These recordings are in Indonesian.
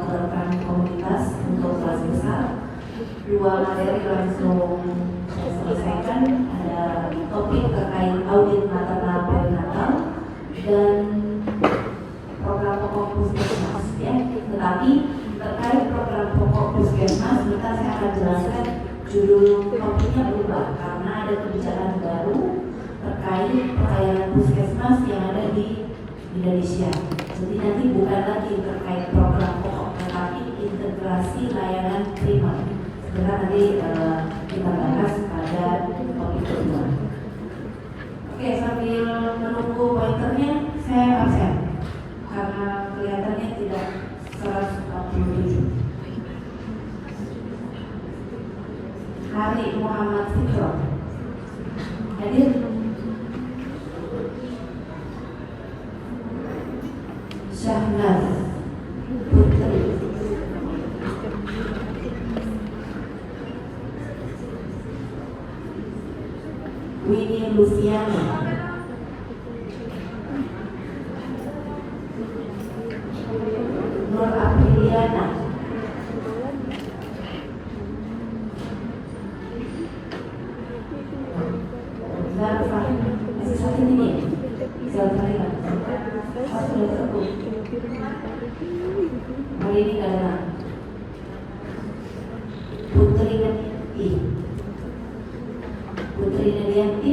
program komunitas untuk kelas besar. 2 materi langsung saya selesaikan, ada topik terkait audit maternal perinatal dan program pokok puskesmas ya. Tetapi terkait program pokok puskesmas kita saya akan jelaskan judul topiknya berubah karena ada kebijakan baru terkait pelayanan puskesmas yang ada di Indonesia. Jadi nanti bukan lagi terkait program pokok tetapi integrasi layanan primer. Sebentar nanti kita bahas pada topik kedua. Oke, sambil menunggu pointernya saya absen karena kelihatannya tidak 147. Hari Muhammad Fikro hadir. Syahnaz Putri, Winnie Luciana, Nur Apriliana, Zarfa, masih satu ini, Zarfa sudah sebut. Hari ini karena Putri Nadianti, Putri Nadianti,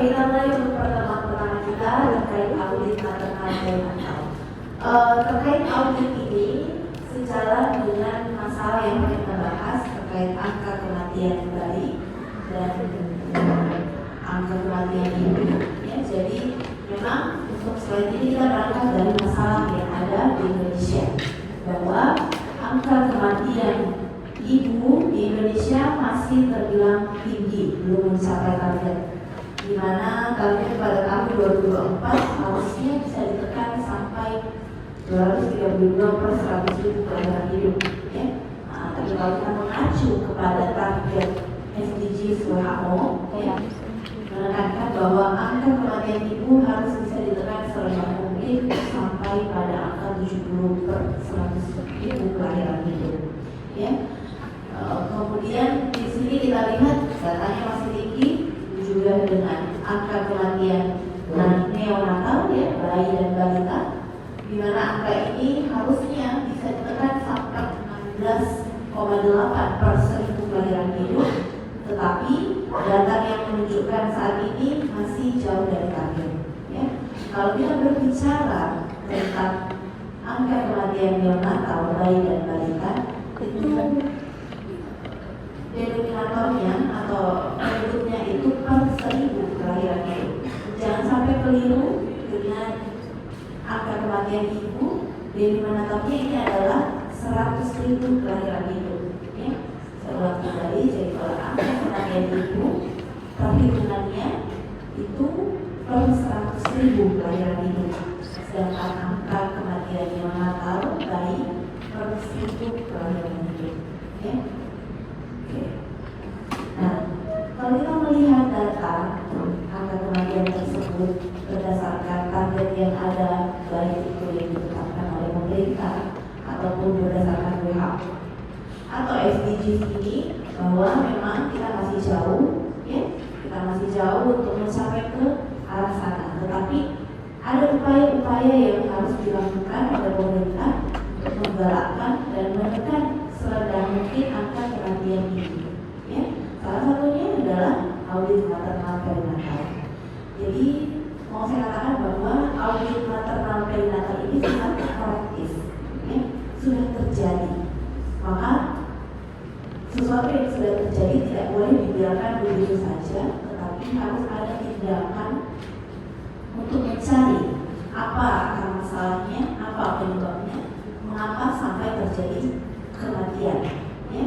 kita mulai untuk pertemuan kita terkait audit maternal perinatal. Terkait audit ini sejalan dengan masalah yang kita bahas terkait angka kematian bayi dan angka kematian ibu. Ya, jadi memang untuk slide ini kita berangkat dari masalah yang ada di Indonesia bahwa angka kematian ibu di Indonesia masih terbilang tinggi, belum mencapai target. Di mana target pada tahun 2024 harusnya bisa ditekan sampai 232 per 100.000 kelahiran hidup. Ya. Nah, tapi kalau kita mengacu kepada target SDGs WHO, ya, menekankan bahwa angka kematian ibu harus bisa ditekan secara mungkin sampai pada angka 70 per 100.000 kelahiran hidup. Ya. Kemudian di sini kita lihat datanya masih tinggi juga dengan angka kematian neonatal ya, bayi dan balita, di mana angka ini harusnya bisa ditekan sampai 16,8 per 1.000 kelahiran hidup, tetapi data yang menunjukkan saat ini masih jauh dari target. Ya. Kalau kita berbicara tentang angka kematian neonatal bayi dan balita, itu denominatornya atau bentuknya itu per 1.000 kelahiran hidup. Jangan sampai keliru dengan angka kematian ibu. Denominatornya ini adalah 100.000 kelahiran hidup. Ya. Saya ulang kembali, jadi kalau angka kematian ibu perhitungannya itu per 100.000 kelahiran hidup, sedangkan angka kematian neonatal bayi per 1.000 kelahiran hidup. Ya. Nah, kalau kita melihat data angka kematian tersebut berdasarkan target yang ada, baik itu yang ditetapkan oleh pemerintah ataupun berdasarkan WHO atau SDGs ini, bahwa memang kita masih jauh, ya, kita masih jauh untuk mencapai ke arah sana. Tetapi ada upaya-upaya yang harus dilakukan oleh pemerintah untuk menggalakkan dan menekan serendah mungkin angka kematian ini. Ya, salah satunya adalah audit maternal perinatal. Jadi mau saya katakan bahwa audit maternal perinatal ini sangat korektif, ya, sudah terjadi. Maka sesuatu yang sudah terjadi tidak boleh dibiarkan begitu saja, tetapi harus ada tindakan untuk mencari apa akar masalahnya, apa penyebabnya, mengapa sampai terjadi kematian, ya.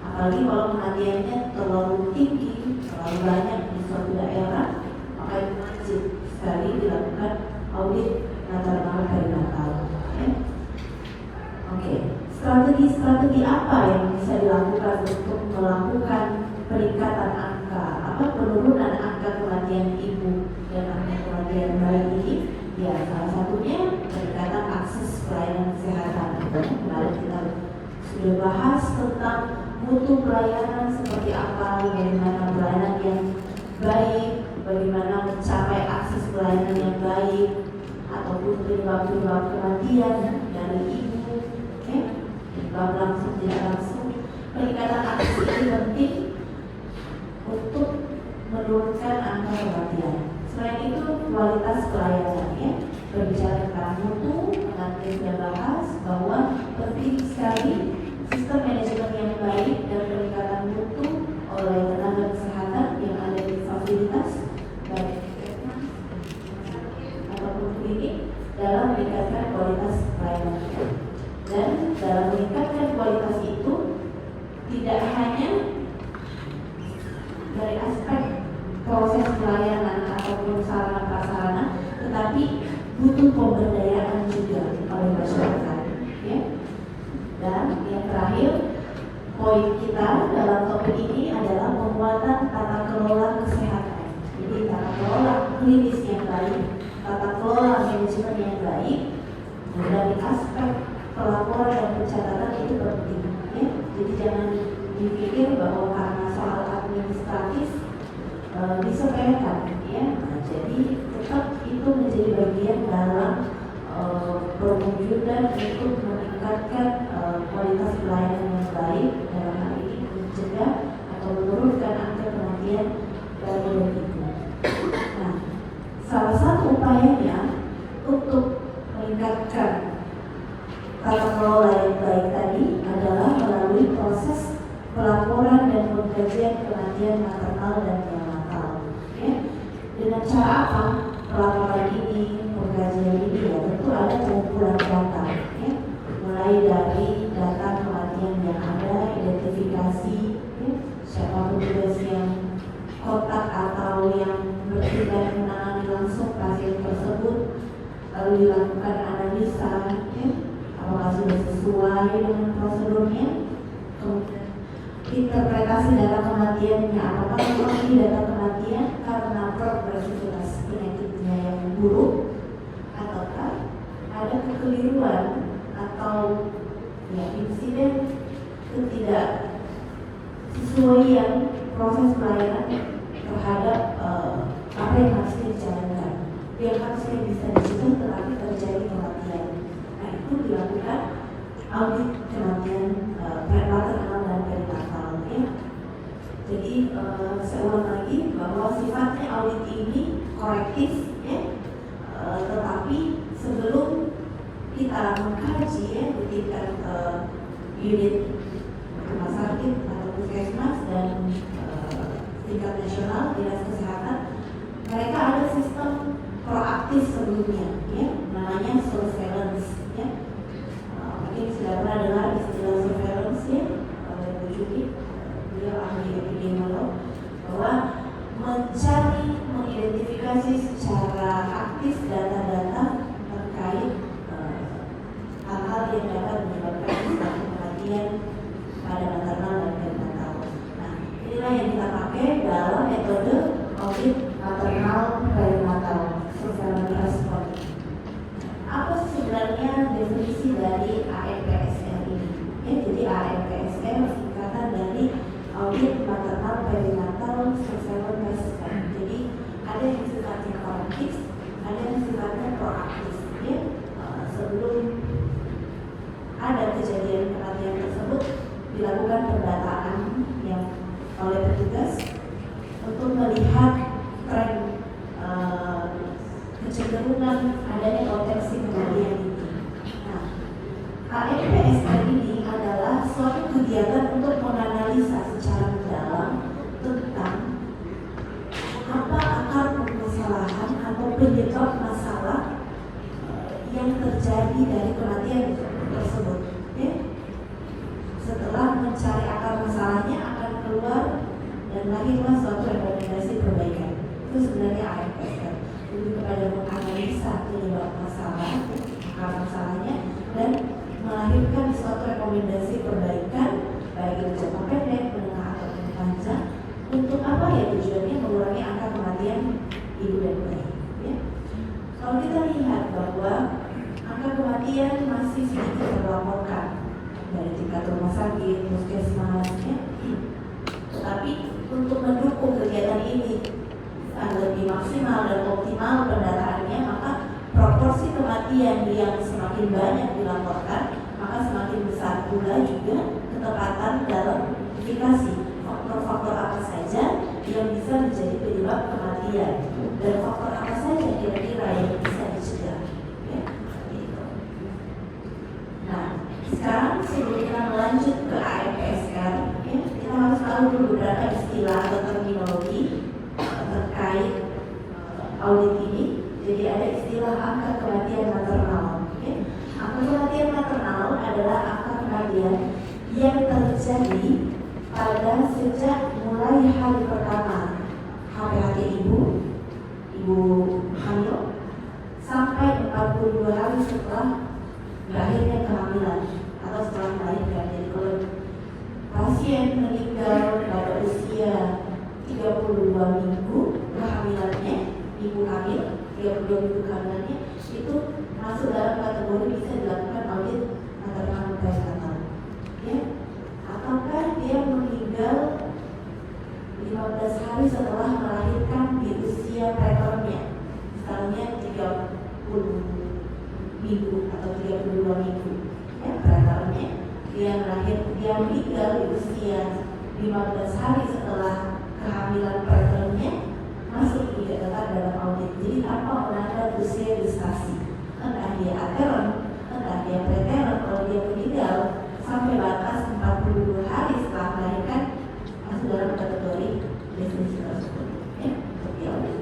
Apalagi kalau kematiannya terlalu tinggi, terlalu banyak di suatu daerah, maka itu wajib sekali dilakukan audit latar perinatal, ya. Oke. Strategi apa yang bisa dilakukan untuk melakukan peningkatan penurunan angka kematian ibu dan angka kematian bayi ini? Ya, salah satunya peningkatan akses pelayanan kesehatan. Kemarin kita sudah bahas tentang mutu pelayanan seperti apa, bagaimana pelayanan yang baik, bagaimana mencapai akses pelayanan yang baik, ataupun penyebab-penyebab kematian dari ibu, ya. Langsung tidak langsung, peningkatan akses ini penting untuk menurunkan angka kematian. Selain itu kualitas pelayanannya, berbicara tentang mutu, nanti sudah bahas bahwa penting sekali sistem manajemen yang baik dan peningkatan mutu oleh tenaga kesehatan yang ada di fasilitas baik ataupun klinik dalam meningkatkan kualitas pelayanan. Dan dalam meningkatkan kualitas itu tidak hanya dari aspek proses pelayanan ataupun sarana prasarana, tetapi butuh pemberdayaan juga oleh masyarakat, ya. Dan yang terakhir, poin kita dalam topik ini adalah penguatan tata kelola kesehatan. Jadi tata kelola klinis yang baik, tata kelola manajemen yang baik, dan dari aspek pelaporan dan pencatatan itu penting, ya. Jadi jangan dipikir bahwa karena soal administratif disepelekan, ya. Nah, jadi tetap itu menjadi bagian dalam perwujudan untuk meningkatkan kualitas pelayanan yang baik, dalam hal ini mencegah atau menurunkan angka kematian bayi dan ibu. Nah, salah satu upayanya untuk meningkatkan tata kelola yang baik tadi adalah melalui proses pelaporan dan pengkajian kematian maternal dan neonatal, ya. Dengan cara apa pelaporan ini, pengkajian ini? Ya, tentu ada pengumpulan data, ya. Mulai dari data kematian yang ada, identifikasi, ya, siapa petugas yang kontak atau yang bertindak menangani langsung pasien tersebut, lalu dilakukan analisa, ya, apakah sudah sesuai dengan prosedurnya, kemudian interpretasi data kematiannya, apakah memang ini data kematian karena progresivitas penyakitnya yang buruk, ataukah ada kekeliruan atau ya insiden ketidak sesuaian proses pelayanan terhadap apa yang harus dijalankan, yang harusnya bisa dicegah tetapi terjadi kematian. Nah, itu dilakukan audit kematian maternal dan perinatal, ya. Jadi saya ulang lagi bahwa sifatnya audit ini korektif, ya. Tetapi sebelum kita mengkaji, ya, di tingkat unit rumah sakit atau puskesmas dan tingkat nasional dinas kesehatan, mereka ada sistem proaktif sebelumnya, ya, namanya surveillance, ya. Mungkin sudah pernah dengar istilah surveillance, ya, oleh Bu Juki, beliau ahli epidemiolog, bahwa mencari, mengidentifikasi secara aktif data-data terkait hal-hal yang dapat menyebabkan risiko kematian pada maternal dan perinatal. Nah, inilah yang kita pakai dalam metode audit maternal perinatal surveillance response. Apa sebenarnya definisi dari AMPSR ini? Ya, jadi AMPSR singkatan dari audit maternal perinatal surveillance response. Jadi ada yang sifatnya penyebab masalah yang terjadi dari kematian tersebut. Ya. Setelah mencari akar masalahnya akan keluar dan lahirlah suatu rekomendasi perbaikan. Itu sebenarnya AFS kan, lebih kepada menganalisa penyebab masalah, akar masalahnya, dan melahirkan suatu rekomendasi perbaikan baik itu jangka pendek, menengah atau panjang. Untuk apa ya tujuannya? Mengurangi angka kematian ibu dan bayi. Ya. Kalau kita lihat bahwa angka kematian masih sedikit terlaporkan dari tingkat rumah sakit, puskesmas, ya. Tetapi untuk mendukung kegiatan ini lebih maksimal dan optimal pendataannya, maka proporsi kematian yang semakin banyak dilaporkan, maka semakin besar pula juga ketepatan dalam identifikasi faktor-faktor apa saja yang bisa menjadi penyebab kematian dan faktor apa saja kira-kira yang bisa dicegah. Ya, gitu. Nah, sekarang sebelum kita melanjut ke AFS kan, ya, kita harus tahu dulu beberapa istilah atau terminologi terkait audit ini. Jadi ada istilah angka kematian maternal. Ya. Angka kematian maternal adalah angka kematian yang terjadi pada sejak mulai hari pertama HPHT ibu hamil sampai 42 hari setelah berakhirnya kehamilan atau setelah melahirkan. Jadi kalau pasien meninggal pada usia 32 minggu kehamilannya, ibu hamil 32 minggu kehamilannya, itu masuk dalam kategori bisa dilakukan audit maternal perinatal. Ya. Ataukah dia meninggal 15 hari setelah melahirkan di usia pretermnya, misalnya 30 minggu atau 32 minggu, ya, pretermnya dia meninggal di usia 15 hari setelah kehamilan pretermnya, masuk juga tetap dalam audit. Jadi tanpa menandai usia gestasi, entah dia ateron, entah dia preteron, kalau dia meninggal sampai batas 42 hari setelah melahirkan, masuk dalam kategori definisi tersebut. Ya, seperti audit.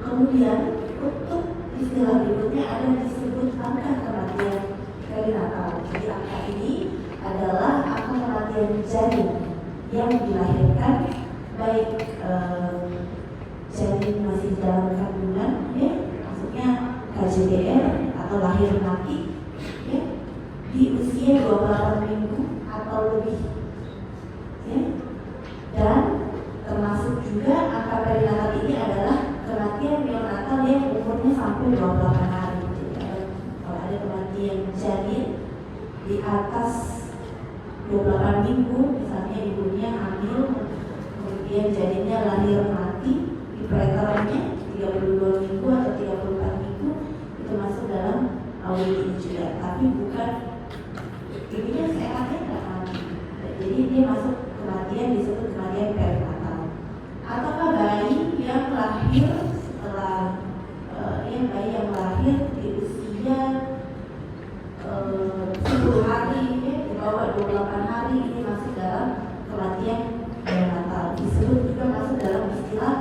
Kemudian untuk istilah berikutnya ada disebut angka kematian perinatal. Jadi angka ini adalah angka kematian janin yang dilahirkan baik janin masih dalam kandungan, ya, maksudnya KJDR atau lahir mati, ya, di usia 28 minggu atau lebih, ya. Dan termasuk juga angka perinatal ini adalah kematian neonatal yang umurnya sampai 28 hari. Jadi kalau ada kematian janin di atas 28 minggu, misalnya ibunya hamil, kemudian janinnya lahir mati di pretermnya 32 minggu atau 34 minggu, itu masuk dalam audit ini juga. Tapi bukan ibunya sehatnya nggak mati, jadi dia masuk kematian disebut kematian perinatal. Ataukah bayi yang lahir setelah bayi yang lahir di usia 10 hari, ya, di bawah 28 hari, ini masuk dalam kematian perinatal. Disebut juga masuk dalam istilah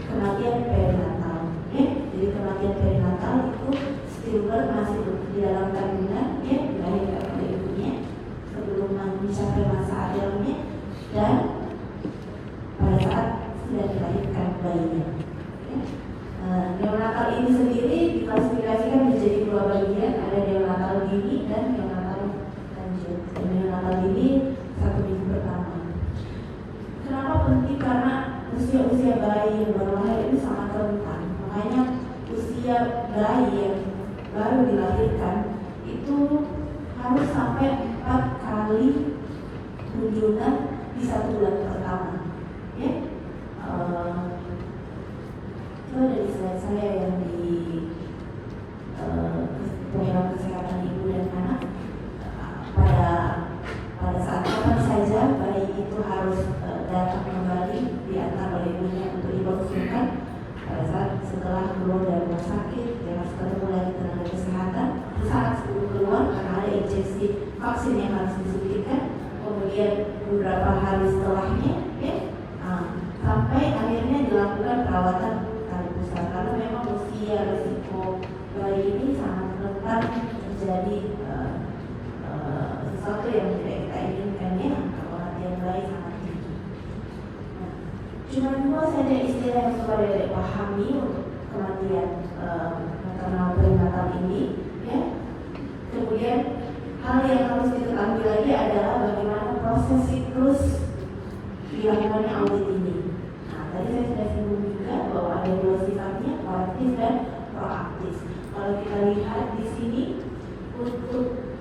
kematian perinatal. Ya. Jadi kematian perinatal itu stillbirth masih di dalam kandungan, ya, dilahirkan oleh ibunya sebelum mencapai masa adelnya, dan pada saat sudah dilahirkan bayinya. Ya. Neonatal ini sendiri diklasifikasikan menjadi dua bagian, ada neonatal dini dan neonatal lanjut. Neonatal dini 1 minggu pertama. Kenapa penting? Karena usia bayi yang baru lahir itu sangat rentan. Makanya usia bayi yang baru dilahirkan itu harus sampai 4 kali kunjungan di 1 bulan pertama. Ya. Itu ada di slide saya yang di program kesehatan ibu dan anak. Pada saat kapan saja bayi itu harus datang kembali diantar oleh ibunya untuk dikonsulkan. Pada saat setelah keluar dari rumah sakit, dia harus ketemu lagi tenaga kesehatan. Saat sebelum keluar, karena ada injeksi vaksin yang harus disuntikan. Kemudian beberapa hari setelahnya, ya, sampai akhirnya dilakukan perawatan tali pusar. Karena memang saja istilah yang supaya Dedek pahami untuk kematian maternal perinatal ini, ya. Kemudian hal yang harus diketahui lagi adalah bagaimana proses siklus dilakukannya audit ini. Nah, tadi saya sudah singgung juga bahwa ada dua sifatnya, korektif dan proaktif. Kalau kita lihat di sini, untuk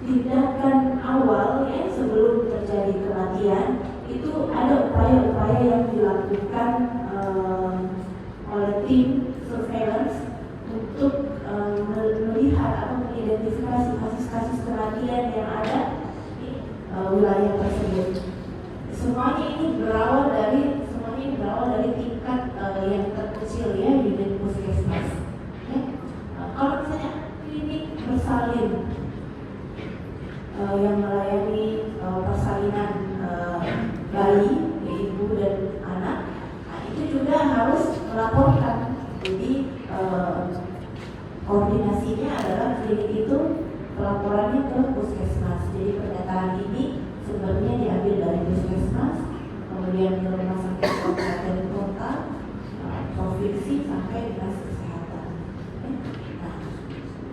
tindakan awal ya sebelum terjadi kematian itu ada upaya-upaya yang dilakukan oleh tim surveillance untuk melihat atau mengidentifikasi kasus-kasus kematian yang ada di wilayah tersebut. Semuanya ini berawal dari tingkat yang terkecil ya, unit puskesmas. Ya. Kalau misalnya klinik bersalin yang melayani persalinan bayi, ibu dan anak, nah, itu juga harus melaporkan. Jadi koordinasinya adalah klinik itu pelaporannya ke puskesmas. Jadi pernyataan ini sumbernya diambil dari puskesmas, kemudian ke rumah sakit kabupaten kota, provinsi sampai dinas kesehatan. Nah,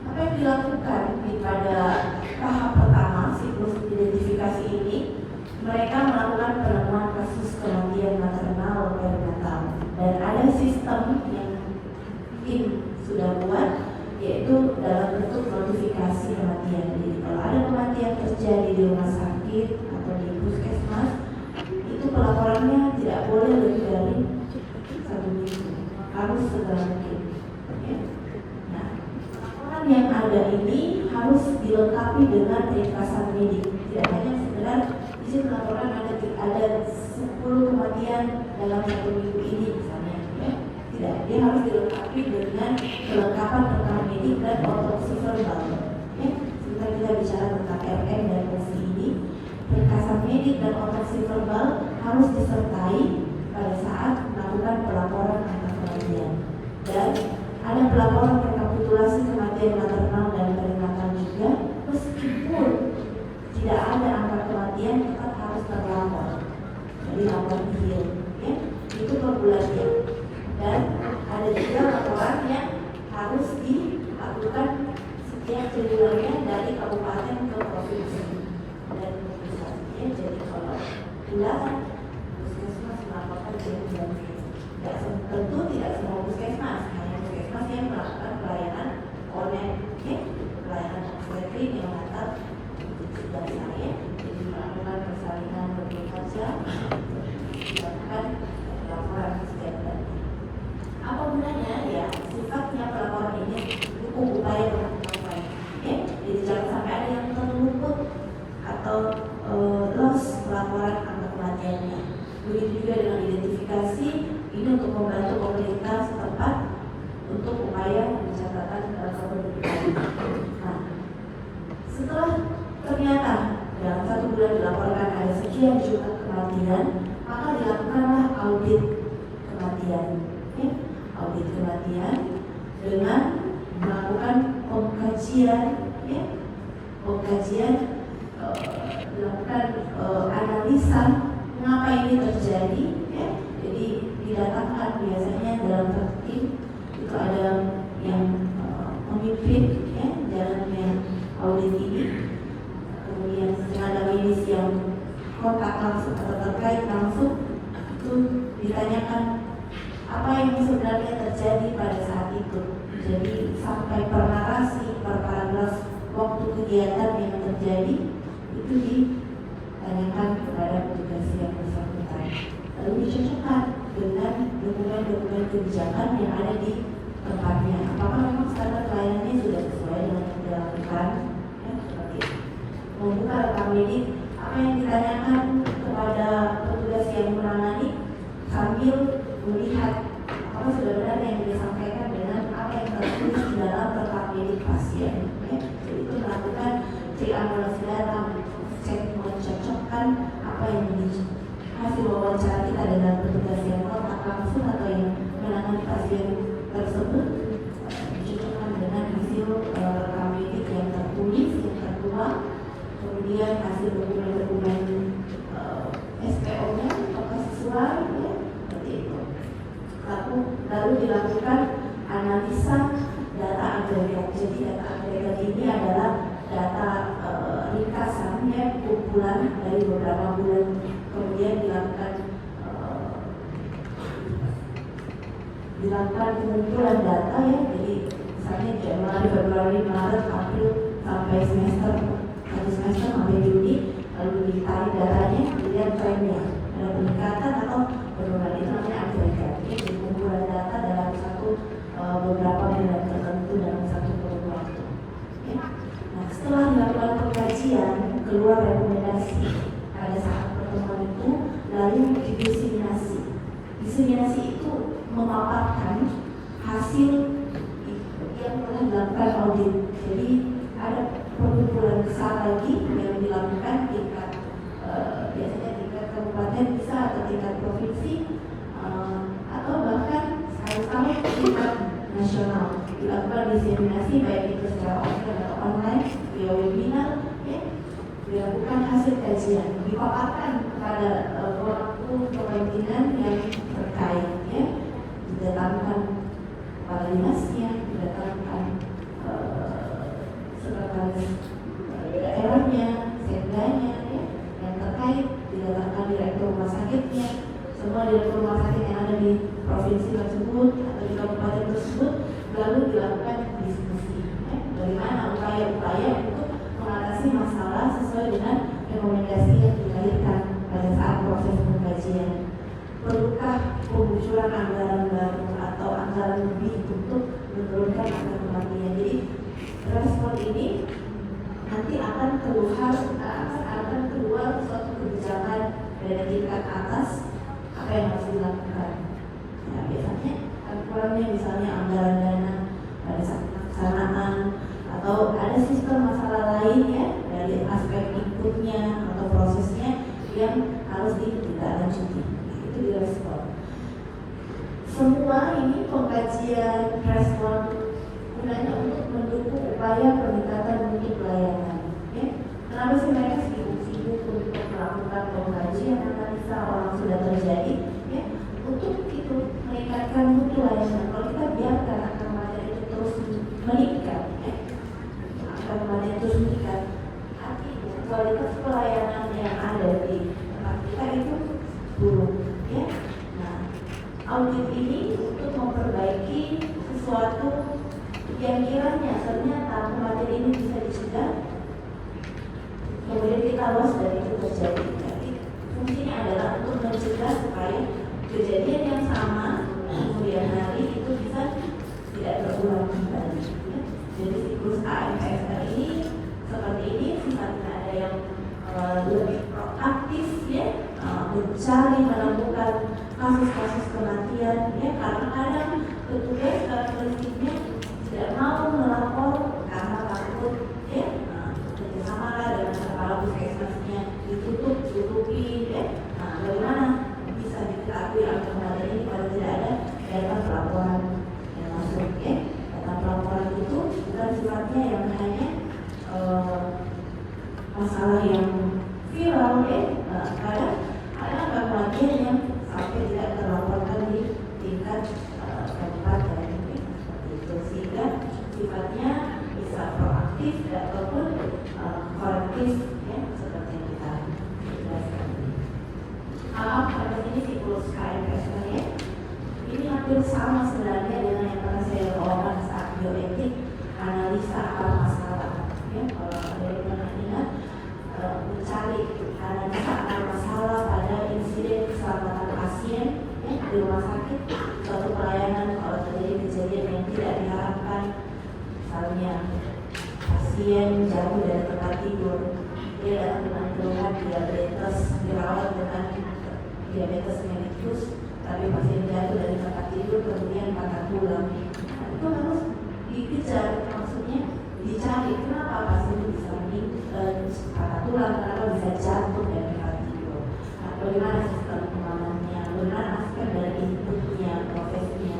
apa yang dilakukan pada tahap pertama siklus identifikasi ini? Mereka melakukan penemuan kasus kematian maternal perinatal dan ada sistem yang tim sudah buat, yaitu dalam bentuk notifikasi kematian. Jadi kalau ada kematian terjadi di rumah sakit atau di puskesmas, itu pelaporannya tidak boleh lebih dari 1 minggu, harus segera mungkin. Ya. Nah, laporan yang ada ini harus dilengkapi dengan ringkasan medik. Tidak hanya sekedar di sini laporan ada 10 kematian dalam 1 minggu ini misalnya, ya. Tidak, dia harus dilengkapi dengan kelengkapan rekaman medik dan otopsi verbal. Ya, sebentar kita bicara tentang RM dan OV ini. Ringkasan medik dan otopsi verbal harus disertai pada saat melakukan pelaporan angka kematian. Dan ada pelaporan rekapitulasi kematian maternal dan perinatal juga, meskipun tidak ada angka kematian tetap harus terlapor. Jadi lapor nihil, ya, itu per bulannya. Dan ada juga laporan yang harus dilakukan setiap bulannya dari kabupaten ke provinsi dan pusat. Ya, jadi kalau bulanan puskesmas melaporkan ke bulan. Tentu tidak semua puskesmas, hanya puskesmas yang melakukan pelayanan online, ya, pelayanan obstetrik yang datang dan saya jadi melakukan persalinan berkeluarga, melakukan laporan setiap bulan. Apa gunanya? Ya, sifatnya pelaporan ini dukung upaya penangkapan. Ya, jadi jangan sampai ada yang terluput atau loss pelaporan angka kematiannya. Begitu juga dengan identifikasi ini untuk membantu pemerintah setempat untuk upaya pencatatan kependudukan. Nah, setelah ternyata dalam 1 bulan dilaporkan ada sekian jumlah kematian, maka dilakukanlah audit kematian. Ya, audit kematian dengan melakukan pengkajian, ya, dilakukan analisa mengapa ini terjadi. Ya, jadi didatangkan biasanya dalam tertib itu ada yang memimpin, ya, jalannya audit ini. Kemudian tenaga medis yang kontak langsung atau terkait langsung itu ditanyakan apa yang sebenarnya terjadi pada saat itu. Jadi sampai per narasi, per paragraf waktu kegiatan yang terjadi itu ditanyakan kepada petugas yang bersangkutan. Lalu dicocokkan dengan dokumen-dokumen kebijakan yang ada di tempatnya. Apakah memang standar pelayanannya sudah sesuai dengan yang dilakukan? Ya, seperti itu. Membuka rekam medik, apa yang ditanyakan kepada petugas yang menangani sambil melihat apakah sudah benar yang disampaikan dengan apa yang tertulis di dalam rekam medik pasien. Ya, jadi itu melakukan triangulasi data, cek mencocokkan apa yang hasil wawancara kita dengan petugas yang kontak langsung atau yang menangani pasien tersebut, dicocokkan dengan hasil rekam medik yang tertulis, yang tertuang, kemudian hasil dokumen-dokumen SPO-nya apakah sesuai, ya, seperti itu. lalu dilakukan analisa data agregat. Jadi data agregat ini adalah data ringkasan ya, kumpulan dari beberapa bulan, kemudian dilakukan pengumpulan data ya, jadi misalnya Januari, Februari, Maret, April sampai satu semester sampai Juni, lalu ditarik datanya, dilihat trennya ada peningkatan atau penurunan. Itu namanya agregat ya, jadi kumpulan data dalam beberapa bulan tertentu dalam satu kurun waktu ya. Nah, setelah dilakukan pengkajian, keluar rekomendasi pada saat pertemuan itu, lalu didiseminasi. Diseminasi itu memaparkan hasil yang telah dilakukan audit. Jadi ada pengumpulan besar lagi yang dilakukan tingkat biasanya tingkat kabupaten bisa atau tingkat provinsi atau bahkan sekali-sekali tingkat nasional. Dilakukan diseminasi baik itu secara offline atau online via webinar ya. Dilakukan hasil kajian, dipaparkan kepada pelaku kepentingan yang terkait ya, didatangkan kepala dinasnya, didatangkan sekretaris daerahnya, sekdanya ya, yang terkait, didatangkan direktur rumah sakitnya, semua direktur rumah sakit yang ada di provinsi tersebut atau di kabupaten tersebut, lalu dilakukan diskusi ya, bagaimana upaya-upaya untuk mengatasi masalah sesuai dengan rekomendasi yang dilahirkan pada saat proses pengkajian. Perlukah pengucuran anggaran baru atau anggaran lebih untuk menurunkan angka kematian? Jadi respon ini nanti akan keluar suatu kebijakan dari tingkat atas apa yang harus dilakukan. Ya, biasanya kurangnya misalnya anggaran dana pada saat pelaksanaan atau ada sistem masalah lain ya dari aspek inputnya atau prosesnya yang harus ditindaklanjuti. Itu direspon. Semua ini pengkajian respon gunanya untuk mendukung upaya peningkatan mutu pelayanan. Ya. Kenapa sih mereka sibuk untuk melakukan pengkajian analisa orang sudah terjadi? Ya. Untuk itu meningkatkan mutu layanan. Kalau kita biarkan angka kematian itu terus meningkat, ya. Angka kematian terus meningkat, artinya kualitas pelayanan yang ada di tempat kita itu buruk. Ya. Nah, audit ini untuk memperbaiki sesuatu yang kiranya ternyata kematian ini bisa dicegah, kemudian kita luas dari itu terjadi. Jadi fungsinya adalah untuk mencegah supaya kejadian yang sama kemudian hari itu bisa tidak berulang kembali. Ya. Jadi siklus AMPSR ini seperti ini, sifatnya ada yang lebih proaktif ya, mencari menemukan kasus-kasus kematian ya, karena kadang petugas karakteristiknya tidak mau melapor karena takut ya, kerjasama dengan kepala puskesmasnya ditutupi ya. Nah, bagaimana bisa diketahui angka kematian ini kalau tidak ada data pelaporan yang masuk ya. Data pelaporan itu bukan sifatnya yang hanya masalah yang viral ya, kadang ada angka kematian yang sampai tidak terlaporkan di tingkat kabupaten ya, seperti itu, sehingga sifatnya bisa proaktif ataupun korektif ya, seperti yang kita jelaskan. Pada sini siklus KMPSR ya, ini hampir sama sebenarnya dengan yang pernah saya bawakan saat bioetik, analisa akar masalah ya. Kalau ada yang pernah ingat, mencari analisa akar masalah pada insiden keselamatan pasien ya, di rumah sakit, suatu pelayanan kalau terjadi kejadian yang tidak diharapkan, misalnya pasien jauh dari tempat tidur, dia datang dengan keluhan diabetes, dirawat dengan diabetes mellitus, tapi pasien jatuh dari tempat tidur kemudian patah tulang. Nah, itu harus dikejar, maksudnya dicari kenapa pasien bisa patah tulang, kenapa bisa jatuh dari tempat tidur. Nah, bagaimana sistem pengamanannya, bagaimana aspek dari inputnya, prosesnya.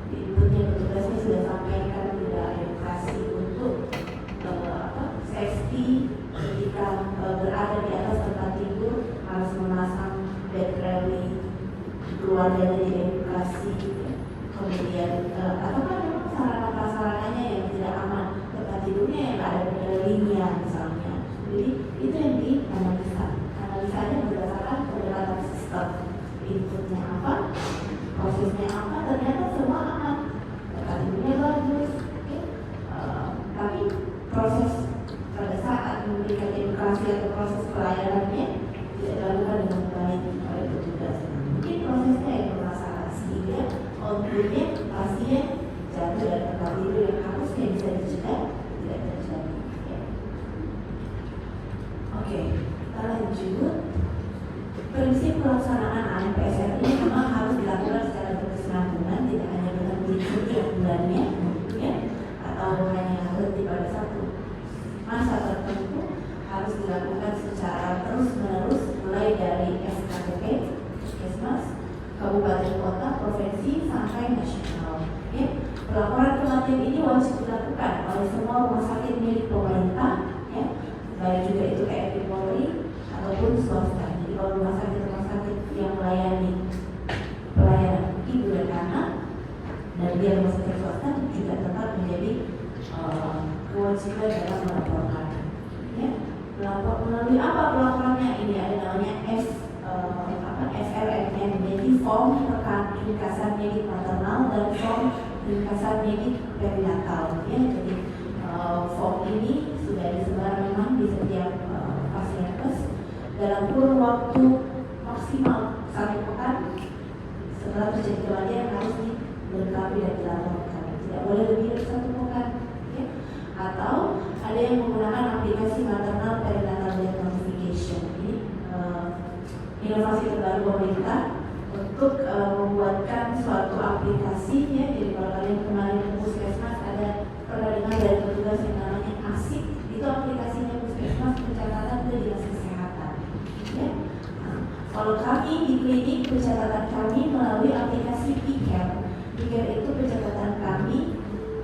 Di inputnya petugasnya sudah sampaikan tidak edukasi untuk safety ketika berada di atas tempat tidur, harus memasang bed railing, keluarganya diedukasi, kemudian akhirnya pasien jatuh dari tempat tidur yang harusnya bisa dicegah tidak terjadi. Ya. Oke, kita lanjut. Prinsip pelaksanaan ANPSR ini memang harus dilakukan secara berkesinambungan, tidak hanya berhenti setiap bulannya, ya, atau hanya berhenti pada satu masa tertentu, harus dilakukan secara terus-menerus mulai dari SKPP, Puskesmas, kabupaten kota, provinsi sampai nasional. Ya. Pelaporan kematian ini wajib dilakukan oleh semua rumah sakit milik pemerintah, ya, baik juga itu TNI Polri ataupun swasta. Jadi kalau rumah sakit yang melayani pelayanan ibu dan anak dan dia rumah sakit swasta juga tetap menjadi kewajiban dalam melaporkan. Ya. Melapor melalui apa pelaporannya? Ini ada namanya FRMN, jadi form ringkasan medik maternal dan form ringkasan medik perinatal. Ya, jadi form ini sudah disebar memang di setiap Fasienkes dalam kurun waktu maksimal 1 pekan setelah terjadi kematian harus dilengkapi dan dilaporkan. Tidak boleh lebih dari 1 pekan. Ya. Atau ada yang menggunakan aplikasi maternal perinatal death notification. Ini inovasi terbaru pemerintah untuk membuatkan suatu aplikasi, ya. Jadi kalau kalian kemarin ke Puskesmas ada pernah dengar dari petugas yang namanya ASIK, itu aplikasinya Puskesmas pencatatan ke dinas kesehatan. Ya. Nah, kalau kami di klinik pencatatan kami melalui aplikasi PiCare. PiCare itu pencatatan kami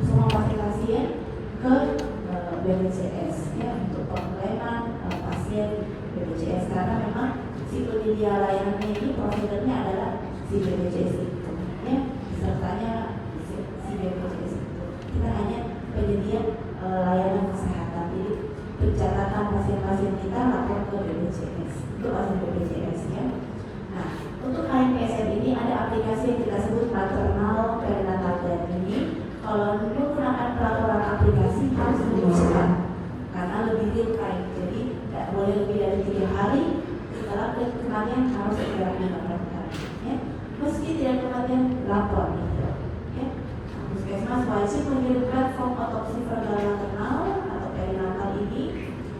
semua pasien ke BPJS, ya, untuk pengklaiman pasien BPJS karena memang si penyedia layanannya ini providernya adalah si BPJS itu, ya, sertanya si BPJS itu. Kita hanya penyedia layanan kesehatan, jadi pencatatan pasien-pasien kita lapor ke BPJS, itu pasien BPJS, ya. Nah, untuk ANPSR ini ada aplikasi yang kita sebut maternal perinatal death ini. Kalau menggunakan pelaporan aplikasi harus lebih cepat karena lebih real time, jadi tidak boleh lebih dari 3 hari setelah kematian harus segera dilaporkan. Ya. Meski tidak kematian lapor, gitu. Ya. Puskesmas wajib mengirimkan form otopsi verbal maternal atau perinatal ini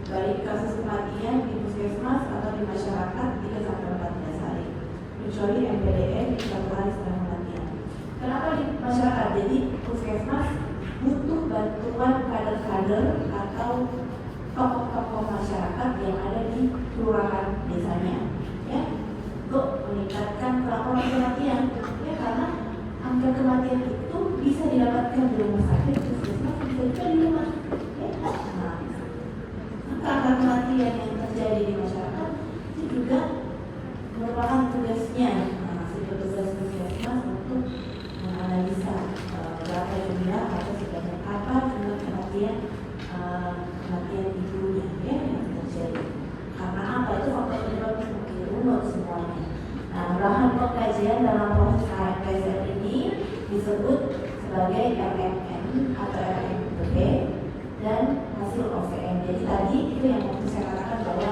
baik kasus kematian di puskesmas atau di masyarakat 3-14 hari, kecuali MPDN di 1 hari setelah kematian. Kenapa di masyarakat? Jadi puskesmas butuh bantuan kader-kader atau tokoh-tokoh masyarakat yang ada di kelurahan desanya, ya, untuk meningkatkan pelaporan kematian, ya, karena angka kematian itu bisa didapatkan di rumah sakit, puskesmas bisa juga di rumah. Ya. Nah, angka kematian yang terjadi di masyarakat itu juga merupakan tugasnya si petugas puskesmas untuk menganalisa berapa jumlah atau sebanyak apa jumlah kematian ibunya, ya, yang terjadi. Karena apa? Itu faktor penyebab mungkin runut semuanya. Nah, bahan pengkajian dalam proses ANPSR ini disebut sebagai RMN atau RMPB dan hasil OVM. Jadi tadi itu yang saya katakan bahwa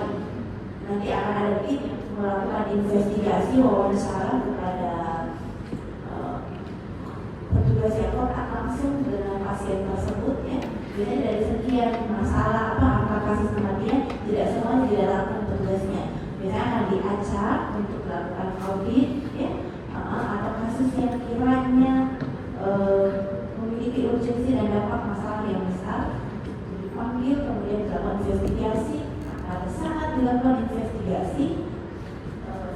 nanti akan ada tim melakukan investigasi wawancara kepada petugas yang kontak langsung dengan pasien tersebut, ya. Biasanya dari sekian masalah angka kasus kematian tidak semua dilakukan petugasnya. Biasanya akan diacak untuk melakukan audit, ya, atau kasus yang kiranya memiliki urgensi dan dampak masalah yang besar dipanggil kemudian dilakukan investigasi. Pada saat dilakukan investigasi,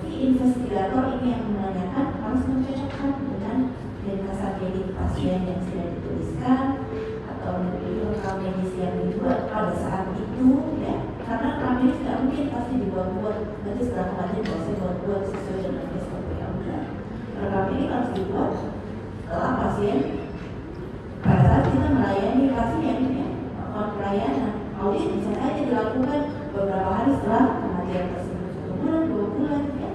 si investigator ini yang menanyakan harus mencocokkan dengan ringkasan medik pasien yang sudah dituliskan atau rekam medis yang dibuat pada saat itu, ya, karena rekam medis tidak mungkin pasti dibuat-buat nanti setelah kematian saya buat-buat sesuai dengan SOP yang benar. Rekam ini harus dibuat setelah pasien pada saat kita melayani pasien, ya, pelayanan audit bisa saja dilakukan beberapa hari setelah kematian tersebut, 1 bulan, 2 bulan, ya.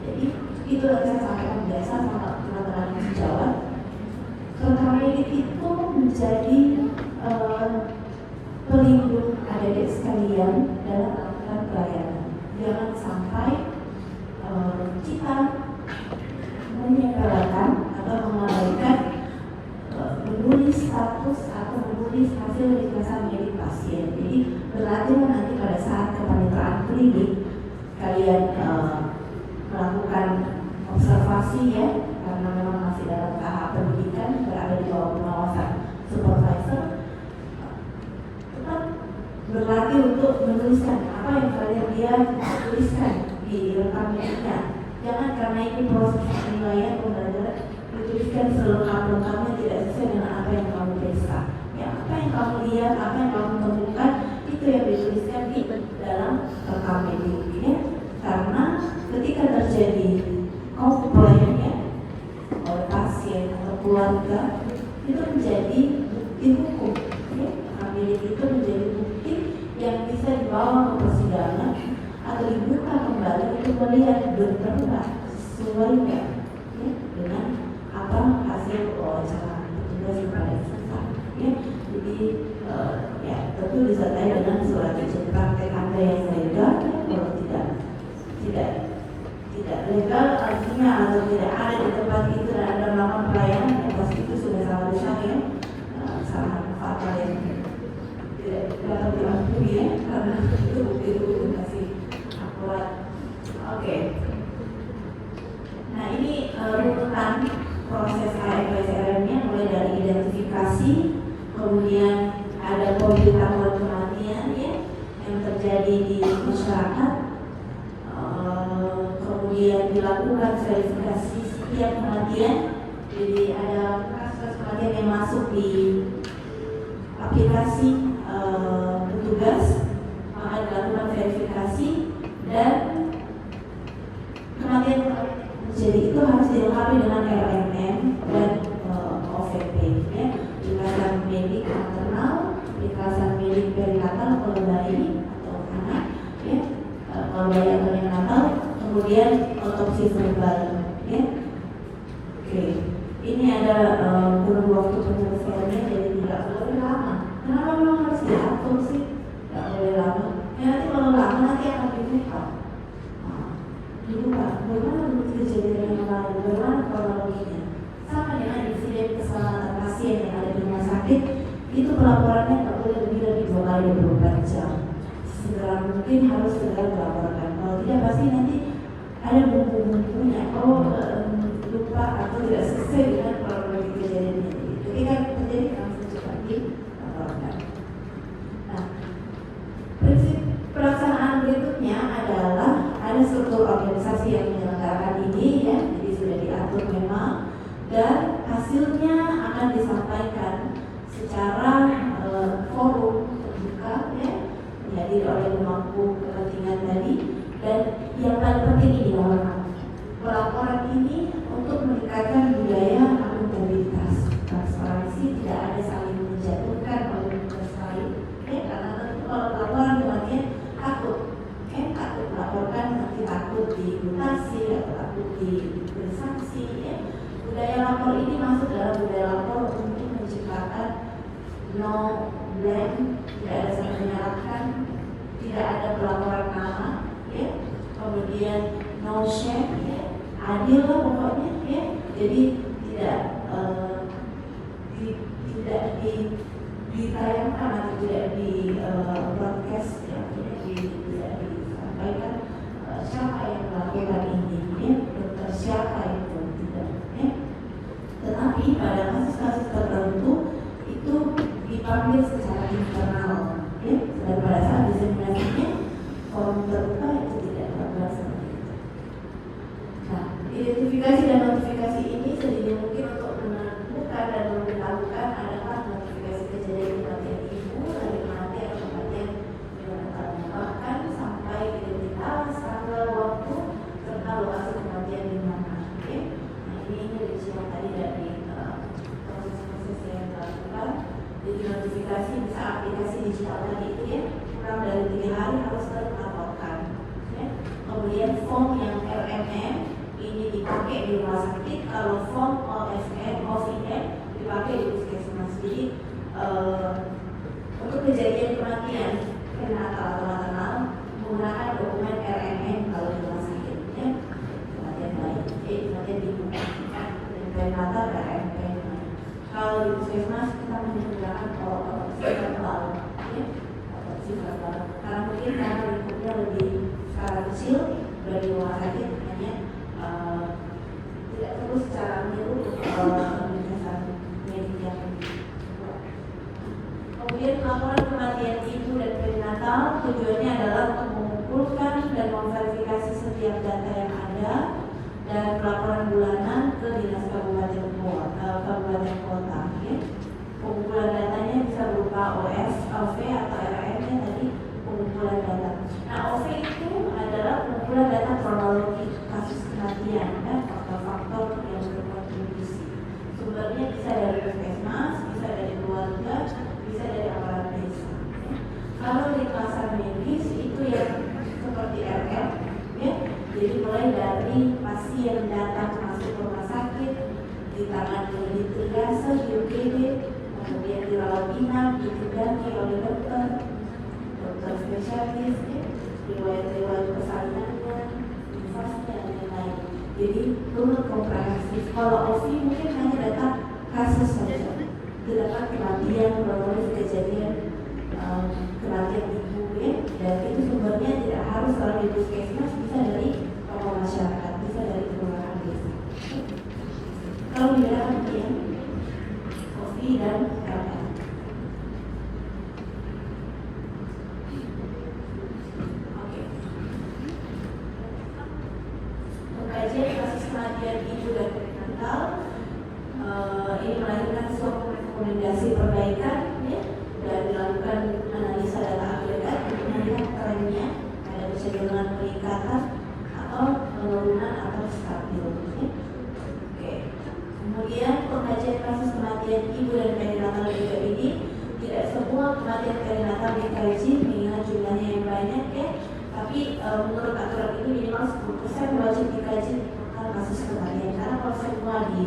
Jadi itu yang saya sampaikan biasa sama teman-teman di Jawa. Rekam medik itu menjadi pelindung adik-adik sekalian dalam melakukan pelayanan. Jangan sampai kita menyepelekan atau mengabaikan status atau menulis hasil ringkasan medik pasien. Jadi berlatih nanti pada saat kepanitraan klinik kalian melakukan observasi ya, karena memang masih dalam tahap pendidikan, berada di bawah pengawasan supervisor. Tetap berlatih untuk menuliskan apa yang kalian lihat, tuliskan di rekam mediknya. Jangan karena ini proses penilaian pembelajaran dituliskan selengkap-lengkapnya tidak sesuai dengan apa yang kamu periksa. Ya, apa yang kamu lihat, apa yang kamu temukan, itu yang dituliskan di dalam rekam medik. Ya. Karena ketika terjadi komplain ya, oleh pasien atau keluarga, itu menjadi bukti hukum. Ya. Rekam medik itu menjadi bukti yang bisa dibawa ke persidangan atau dibuka kembali untuk melihat benar nggak sesuai nggak ya, dengan apa hasil wawancara petugas yang pada saat ya. Jadi ya tentu disertai dengan surat izin praktek Anda yang legal. Kalau tidak legal artinya atau tidak ada di tempat itu dan Anda melakukan pelayanan, ya pasti itu sudah sangat besar ya, sangat fatal yang tidak dapat diampuni ya, karena itu bukti masih akurat. Oke. Nah ini runutan proses AFSRM-nya mulai dari identifikasi, kemudian ada pemberitahuan kematian ya yang terjadi di masyarakat, kemudian dilakukan verifikasi setiap kematian. Jadi ada kasus kematian yang masuk di aplikasi petugas, maka dilakukan verifikasi dan kematian jadi itu harus dilengkapi dengan RMM dan OVP ya, ringkasan medik maternal, ringkasan medik perinatal kalau bayi atau anak ya, kalau bayi atau neonatal, kemudian otopsi verbal ya. Oke. Ini ada kurun waktu penyelesaiannya, jadi tidak boleh lama. Kenapa memang harus diatur sih? Tidak boleh lama. Ya nanti kalau lama nanti akan dibuka. Dibuka. Bagaimana bentuk kejadian yang lain? Bagaimana kronologinya? Sama dengan insiden keselamatan pasien yang ada di rumah sakit, itu pelaporannya tidak boleh lebih dari 2 kali 24 jam. Segera mungkin harus segera dilaporkan. Kalau tidak pasti nanti ada bumbu-bumbunya. Lupa atau tidak sesuai dengan kronologi kejadiannya. Ketika terjadi langsung cepat dilaporkan. Nah, prinsip pelaksanaan berikutnya adalah ada struktur organisasi yang menyelenggarakan ini ya, jadi sudah diatur memang, dan hasilnya akan disampaikan secara forum terbuka ya, dihadiri oleh pemangku kepentingan tadi. Dan yang paling penting ini pelaporan ini untuk meningkatkan budaya akuntabilitas, transparansi, tidak ada saling menjatuhkan oleh tugas lain ya, karena tentu kalau laporan kematian takut melaporkan nanti takut dimutasi atau takut diberi sanksi ya. Budaya lapor ini masuk dalam budaya lapor untuk menciptakan no blame, tidak ada saling menyalahkan, tidak ada pelaporan nama ya, kemudian no shame ya, adil lah pokoknya ya. Jadi tidak ditayangkan atau tidak di broadcast ya, tidak disampaikan siapa yang melakukan ini ya, dokter siapa itu tidak ya. Tetapi pada kasus-kasus tertentu itu dipanggil secara internal ya, dan pada saat diseminasinya forum terbuka itu tidak dilakukan seperti itu. Nah, identifikasi dan notifikasi ini sedini mungkin untuk menemukan dan memberitahukan adakah notifikasi kejadian kematian ibu, hari kematian atau kematian neonatalnya, bahkan sampai identitas, tanggal, waktu, serta lokasi kematian di mana. Okay? Nah ini rincian yang tadi dari proses-proses yang dilakukan. Jadi notifikasi bisa aplikasi digital tadi itu ya, kurang dari 3 hari harus terlaporkan. Ya. Kemudian form yang RMM ini dipakai di rumah sakit, kalau form OVN dipakai di puskesmas. Jadi untuk kejadian kematian prenatal atau maternal menggunakan dokumen RMM kalau di rumah sakit ya, kematian bayi, kematian ibu, dan prenatal RMM. Kalau di puskesmas kita karena mungkin karena lingkupnya lebih skala kecil dari rumah sakit, hanya tidak perlu secara menyeluruh penjelasan medis yang kemudian pelaporan kematian ibu dan perinatal tujuannya adalah untuk mengumpulkan dan memverifikasi setiap data yang ada dan pelaporan bulanan ke dinas kabupaten kota. Ya. Pengumpulan datanya bisa berupa OS, OV atau RM nya tadi pengumpulan data. Nah, OV itu adalah pengumpulan data kronologi kasus kematian dan faktor-faktor yang berkontribusi. Sumbernya bisa dari puskesmas, bisa dari keluarga, bisa dari aparat desa. Ya. Kalau di kelasar medis itu yang seperti RR, ya, jadi mulai dari pasien datang masuk rumah sakit, ditangani di triase, di UGD, kemudian dirawat inap, ditindaki oleh dokter spesialis, ya, riwayat-riwayat persalinannya, infasnya, dan lain-lain. Jadi turut komprehensif. Kalau OV mungkin hanya data kasus saja, terdapat kematian, kronologis kejadian kematian ibu, ya, dan itu sumbernya tidak harus kalau di puskesmas, bisa dari tokoh masyarakat, bisa dari kelurahan desa. Kalau dibedakan ya, OV dan RR. Pengkajian kasus kematian ibu dan perinatal ini melahirkan suatu rekomendasi perbaikan, ya, dan dilakukan analisa data agregat untuk melihat trennya ada kecenderungan peningkatan atau penurunan atau stabil. Ya. Oke. Kemudian pengkajian kasus kematian ibu dan perinatal juga ini tidak semua kematian perinatal dikaji mengingat jumlahnya yang banyak, ya. Tapi menurut aturan itu minimal 10% wajib dikaji total kasus kematian, karena kalau semua di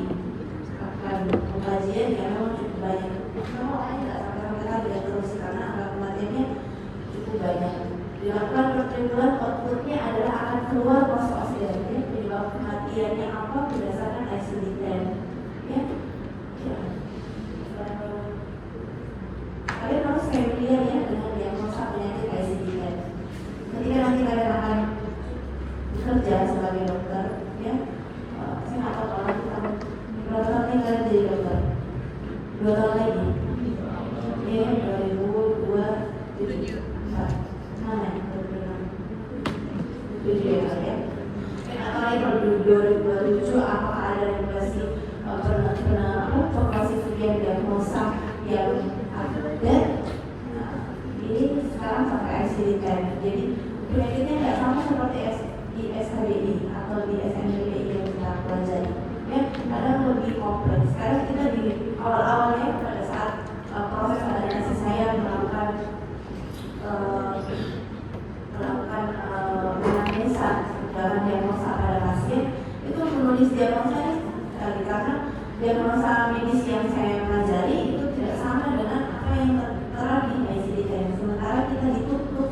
pengkajian ya memang cukup banyak. Kalau nggak sampai tidak terus karena angka kematiannya cukup banyak. Dilakukan pertimbangan outputnya adalah akan keluar cost of death, ya, penyebab kematiannya apa berdasarkan ICD-10. Ya. Kalian harus familiar ya dengan diagnosa penyakit ICD-10. Ketika nanti kalian akan bekerja sebagai dokter, ya, saya nggak tahu kalau nanti kamu berapa tahun lagi kalian jadi dokter? 2 tahun lagi? Ya, 2027. Mana ya? 2027 ya, ya. Atau lagi kalau 2027 apakah ada regulasi progresif diagnosa yang update? Ini sekarang sampai ICD-10. Jadi penyakitnya nggak sama seperti di SKBI atau di SNBI yang kita pelajari. Ya, kadang lebih kompleks. Sekarang kita di awal-awalnya pada saat proses adanya saya melakukan anamnesa dalam diagnosa pada pasien, itu menulis diagnosa karena diagnosa medis yang saya pelajari itu tidak sama dengan apa yang tertera di ICD-10. Sementara kita dituntut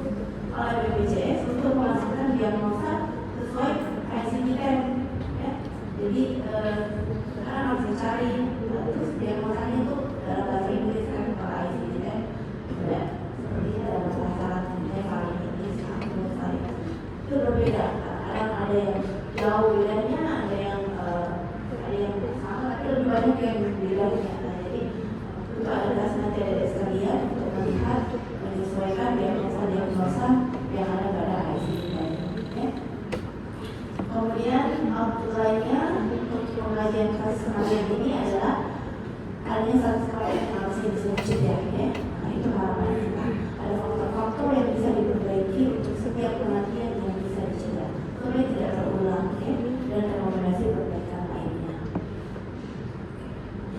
oleh BPJS untuk melakukan diagnosa sesuai ICD-10. Ya. Jadi sekarang harus dicari terus diagnosanya itu dalam bahasa Inggris kan, kalau ICD-10 ya, seperti dalam bahasa Latinnya paling Inggris itu berbeda. Kadang ada yang jauh bedanya, ada yang sama, tapi lebih banyak yang berbeda. Jadi itu adalah sengaja dari sekalian untuk melihat menyesuaikan diagnosa yang ada pada ICD-10. Ya. Kemudian output lainnya untuk pengkajian kasus kematian ini adalah adanya satu skala yang harus dicegah, ya. Nah, itu harapan kita. Ada faktor-faktor yang bisa diperbaiki untuk setiap kematian yang bisa dicegah supaya tidak terulang, ya, dan rekomendasi perbaikan lainnya.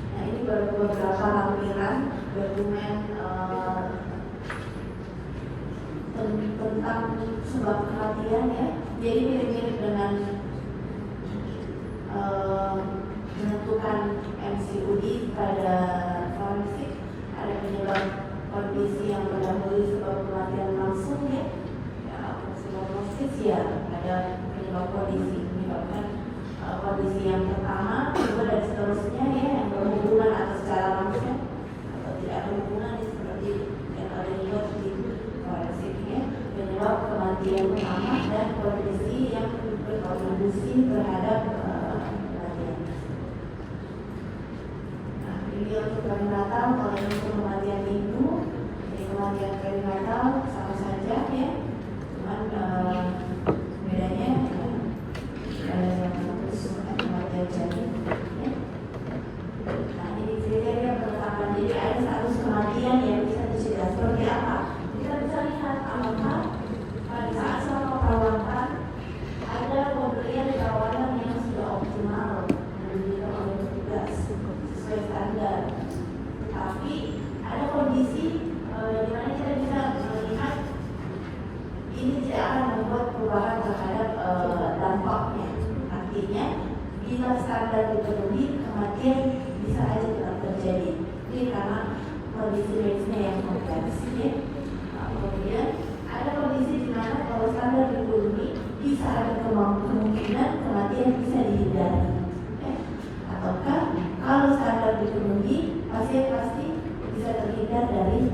Nah, ini baru beberapa lampiran dokumen tentang sebab kematian, ya. Jadi mirip-mirip dengan menentukan MCUD pada forensik. Ada penyebab kondisi yang mendahului sebab kematian langsung, ya. Prognosis, ya, ada penyebab kondisi menyebabkan kondisi yang pertama, kedua, dan seterusnya, ya, yang berhubungan atau secara langsung atau tidak berhubungan, seperti yang ada di untuk perinatal, kalau yang untuk kematian ibu, jadi kematian perinatal sama saja ya, cuman bedanya ada yang harus kematian janin ya. Nah ini kriteria penetapan, jadi ada status kematian yang bisa dicegah seperti apa? Kita bisa lihat apakah pada saat selama perawatan ada pemberian perawatan yang sudah optimal diberikan oleh petugas sesuai standar. Tapi ada kondisi di mana kita bisa melihat ini tidak akan membuat perubahan terhadap dampaknya. Artinya bila standar dipenuhi, kematian bisa aja tetap terjadi. Ini karena kondisi medisnya yang kompleks. Ya. Kemudian ada kondisi di mana kalau standar dipenuhi bisa ada kemungkinan kematian bisa dihindari. Ya. Ataukah kalau standar dipenuhi, pasien pasti bisa terhindar dari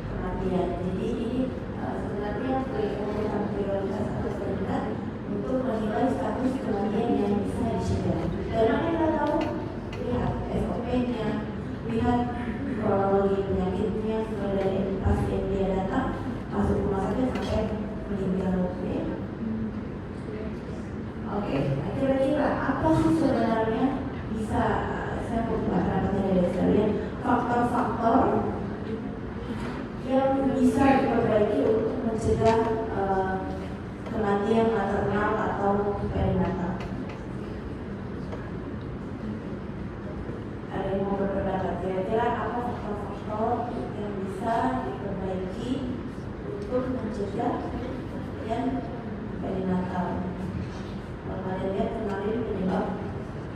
kematian. Jadi ini sebenarnya urutan prioritas atau prioritas untuk menilai status kematian yang bisa dicegah. Dan apa kita tahu, lihat SOP-nya, lihat kronologi penyakitnya, mulai dari pasien dia datang masuk rumah sakit sampai meninggal. Oke, kira-kira apa sih sebenarnya bisa saya mengatakan dari sekalian faktor-faktor yang bisa diperbaiki untuk mencegah kematian maternal atau perinatal? Ada yang mau berpendapat kira-kira apa faktor-faktor yang bisa diperbaiki untuk mencegah kematian perinatal? Kalau kalian lihat kemarin penyebab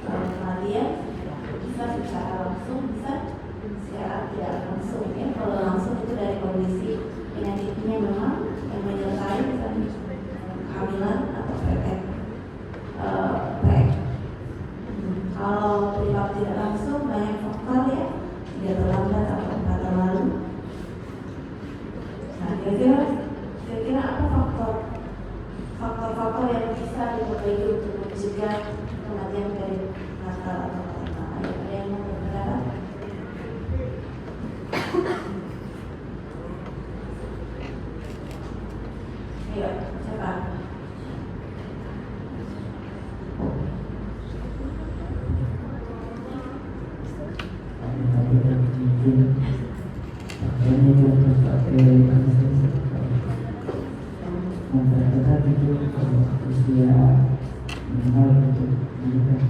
kematian bisa secara langsung, bisa secara tidak langsung ya. Kalau langsung itu dari kondisi penyakitnya memang yang menyertai misalnya kehamilan atau pretek. Kalau penyebab tidak langsung banyak faktor ya, tidak terlambat atau kata lalu. Nah kira-kira apa faktor-faktor yang bisa diperbaiki untuk mencegah kematian perinatal atau perinatal? Ada yang mau berpendapat? Ayo, siapa? Memperketat itu kalau usia minimal untuk menikah.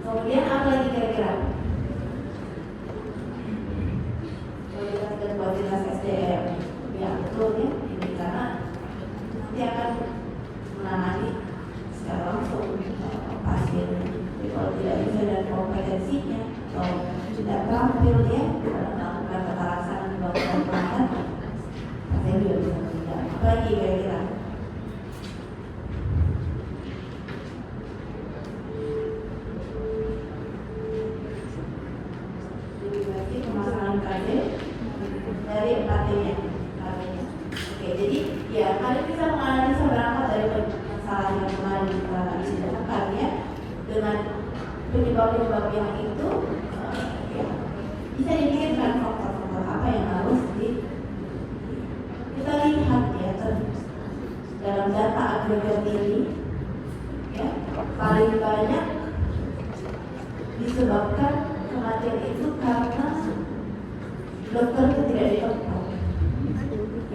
Kemudian apa lagi kira-kira? Kualitas dan kualitas SDM. Ya betul ya, ini karena nanti akan menangani secara langsung pasien. Jadi kalau tidak bisa dan kompetensinya atau tidak terampil dia dalam melakukan tata laksana melakukan perawatan, pasien juga bisa meninggal. Apa lagi kira-kira? Dari 4T-nya. Oke, jadi ya kalian bisa menganalisa berangkat dari masalah yang kemarin kita ceritakan ya, dengan penyebab-penyebab yang itu ya, bisa dipikirkan faktor-faktor apa yang harus kita lihat ya dalam data agregat ini ya, paling banyak disebabkan kematian itu karena dokter itu tidak di tempat,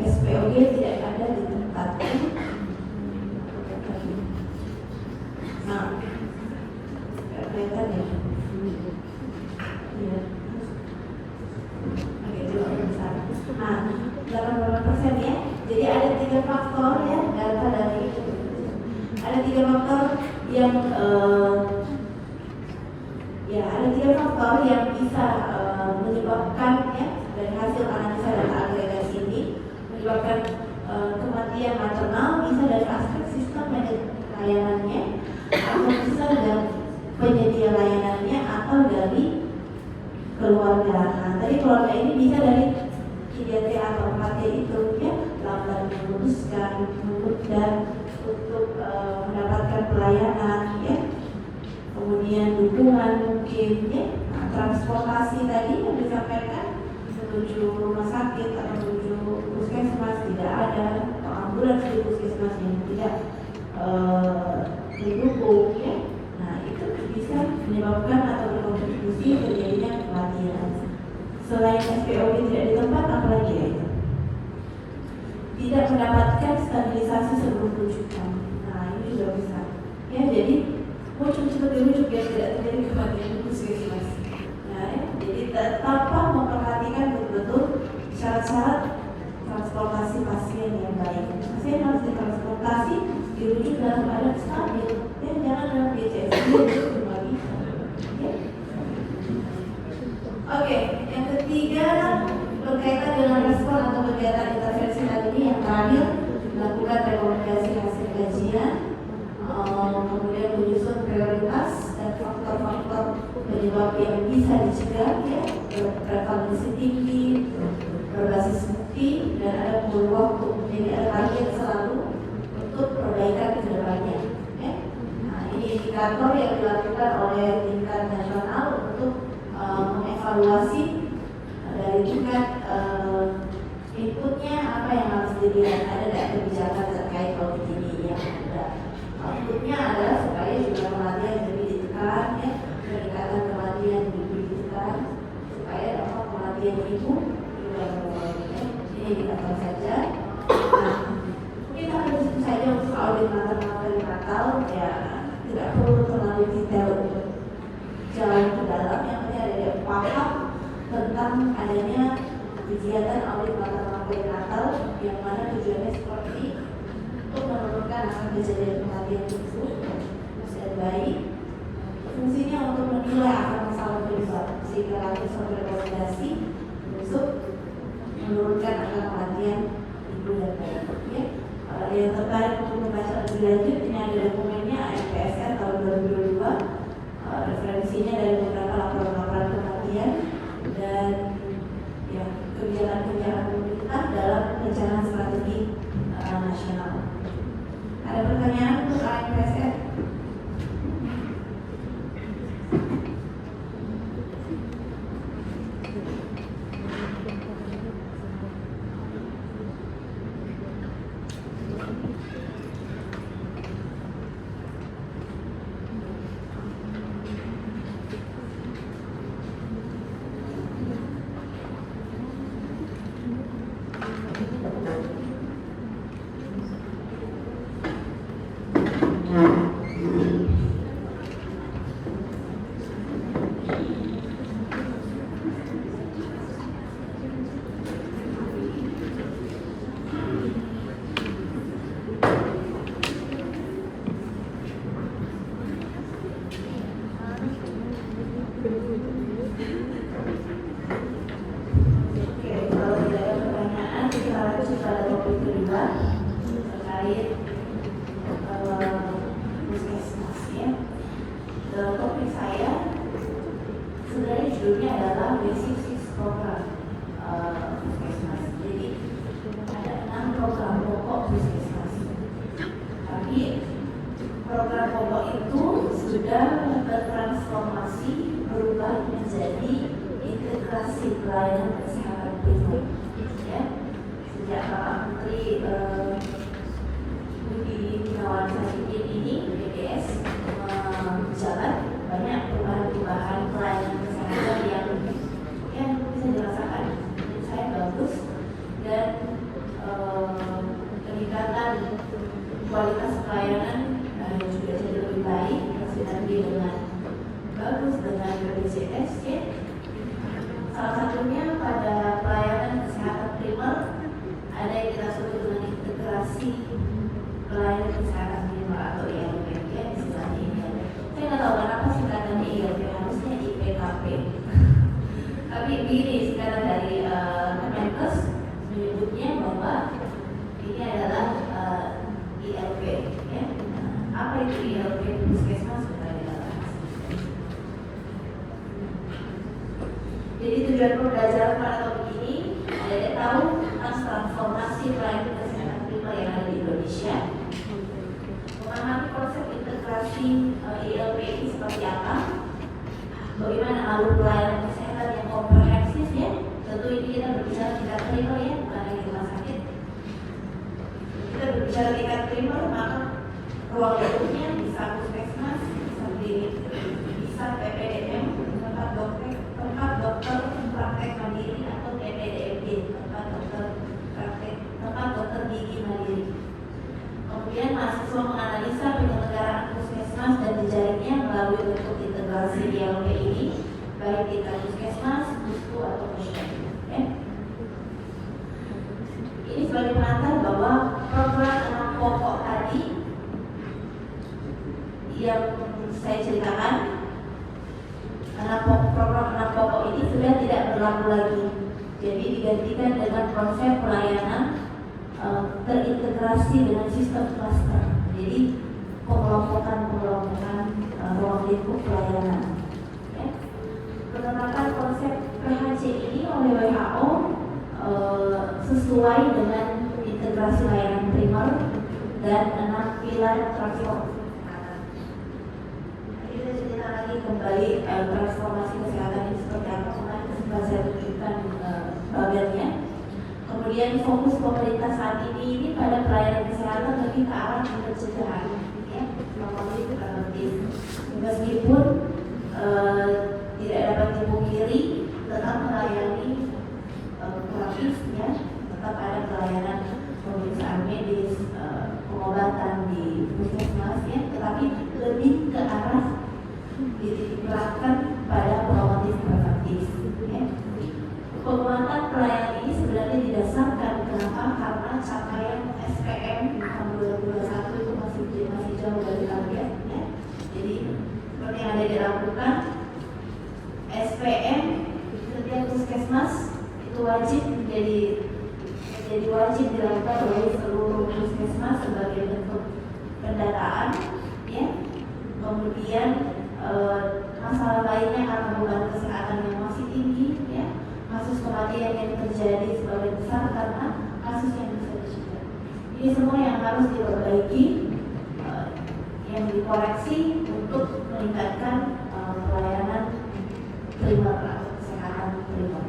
SPOG tidak ada di tempat. Nah, kelihatan ya. Iya. Oke, itu besar. Nah, 80% ya. Jadi ada 3 faktor ya, data tiga faktor yang ada tiga faktor yang bisa menyebabkan ya dari hasil analisa data agregasi ini menyebabkan kematian maternal, bisa dari aspek sistem layanannya, atau bisa dari penyedia layanannya, atau dari keluarga. Nah, tadi keluarga ini bisa dari IDT atau kematian itu ya, lambat memutuskan, menunda untuk mendapatkan pelayanan ya, kemudian dukungan mungkin ya, nah, transportasi tadi yang disampaikan menuju rumah sakit atau menuju puskesmas tidak ada, atau ambulans di puskesmas yang tidak didukung ya. Nah, itu bisa menyebabkan atau berkontribusi terjadinya kematian. Selain SPOB tidak di tempat, apalagi ya itu? Tidak mendapatkan stabilisasi sebelum rujukan. Nah, ini juga bisa. Ya, jadi mau cepat-cepat dirujuk biar tidak terjadi kematian di puskesmas. Nah, ya, jadi tanpa memperhatikan betul-betul syarat-syarat transportasi pasien yang baik. Pasien harus ditransportasi, dirujuk dalam keadaan stabil. Ya, jangan dalam BCS dirujuk cuma bisa. Ya. Oke, yang ketiga berkaitan dengan respon atau kegiatan intervensi tadi ini yang terakhir melakukan rekomendasi hasil kajian, kemudian menyusun prioritas dan faktor-faktor penyebab yang bisa dicegah ya, prevalensi tinggi, berbasis bukti, dan ada peluang untuk menjadi ada target selalu untuk perbaikan ke depannya. Ya. Nah, ini indikator yang dilakukan oleh tingkat nasional untuk mengevaluasi dari tingkat inputnya apa yang harus dilihat, ada tidak kebijakan terkait COVID ini yang ada. Outputnya adalah supaya jumlah kematian lebih ditekan, ya, peningkatan kematian lebih ditekan, supaya dampak kematian ibu juga berkurang. Ini indikator saja. Nah, kita harus saja untuk audit maternal perinatal, ya tidak perlu terlalu detail untuk jalan ke dalam, yang penting ada yang paham tentang adanya kegiatan audit maternal perinatal yang mana tujuannya seperti untuk menurunkan angka kejadian kematian ibu dan bayi. Fungsinya untuk menilai akar masalah penyebab sehingga langsung berrekomendasi untuk menurunkan angka kematian ibu dan bayi. Ya. Kalau yang tertarik untuk membaca lebih lanjut, ini ada dokumennya ANPSR tahun 2022. Referensinya dari beberapa laporan-laporan kematian dan ya, kebijakan-kebijakan pemerintah dalam rencana strategi nasional. Ada pertanyaan untuk ANPSR? Pelayanan kesehatan primer atau ILP. begini, sekarang dari Kemenkes menyebutnya bahwa ini adalah ILP, ya. Apa itu ILP di puskesmas? Jadi tujuan pembelajaran pada topik ini adalah tahu tentang transformasi pelayanan kesehatan primer yang ada di Indonesia, memahami konsep integrasi ILP ini seperti apa, bagaimana alur pelayanan kesehatan yang komprehensif, ya. Tentu ini kita berbicara tingkat primer, ya, bukan lagi rumah sakit. Kita berbicara tingkat primer, maka ruang lingkupnya bisa puskesmas, bisa PPDM, tempat dokter praktek mandiri atau TPDMD, tempat dokter gigi mandiri. Kemudian mahasiswa menganalisa penyelenggaraan puskesmas dan jejaringnya melalui bentuk integrasi ILP ini, baik tingkat puskesmas, pusku atau puskesmas. Ya. Ini sebagai pengantar bahwa program 6 pokok tadi yang saya ceritakan, program 6 pokok ini sudah tidak berlaku lagi. Jadi digantikan dengan konsep pelayanan terintegrasi dengan sistem cluster. Jadi pengelompokan ruang lingkup pelayanan. Ya. Penerapan konsep PHC ini oleh WHO sesuai dengan integrasi layanan primer dan 6 pilar transformasi. Kita cerita lagi kembali transformasi kesehatan ini seperti apa, kemarin sempat saya tunjukkan bagiannya. Kemudian fokus pemerintah saat ini pada pelayanan kesehatan lebih ke arah pencegahan, ya, melalui preventif. Meskipun tidak dapat dipungkiri tetap melayani gratis, ya, tetap ada pelayanan pemeriksaan medis, pengobatan di puskesmas, ya, tetapi lebih ke arah dititikberatkan pada promotif preventif, ya. Penguatan pelayanan ini sebenarnya didasarkan kenapa? Karena capaian SPM tahun 2021 itu masih jauh dari target, ya. Jadi seperti yang ada dilakukan, SPM setiap puskesmas itu wajib wajib dilakukan oleh seluruh puskesmas sebagai bentuk pendataan, ya. Kemudian masalah lainnya karena beban kesehatan yang masih tinggi, ya, kasus kematian yang terjadi sebagai besar karena kasus yang bisa dicegah. Ini semua yang harus diperbaiki, yang dikoreksi untuk meningkatkan pelayanan primer atau kesehatan primer.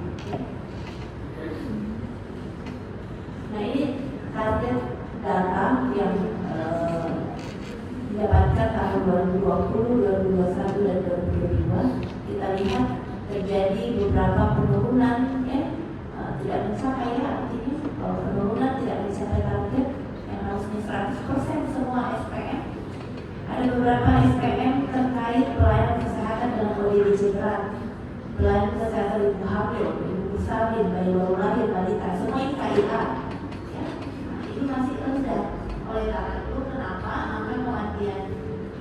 Nah, ini target data yang didapatkan tahun 2020, 2021, dan 2022. Kita lihat terjadi beberapa penurunan, ya, tidak mencapai, ya, artinya penurunan tidak mencapai target yang harusnya 100% semua SPM. Ada beberapa SPM terkait pelayanan kesehatan dalam kondisi cedera, pelayanan kesehatan ibu hamil, ibu salin, bayi baru lahir, balita, semua ini KIA, ya. Nah, ini masih rendah. Oleh karena itu, kenapa angka kematian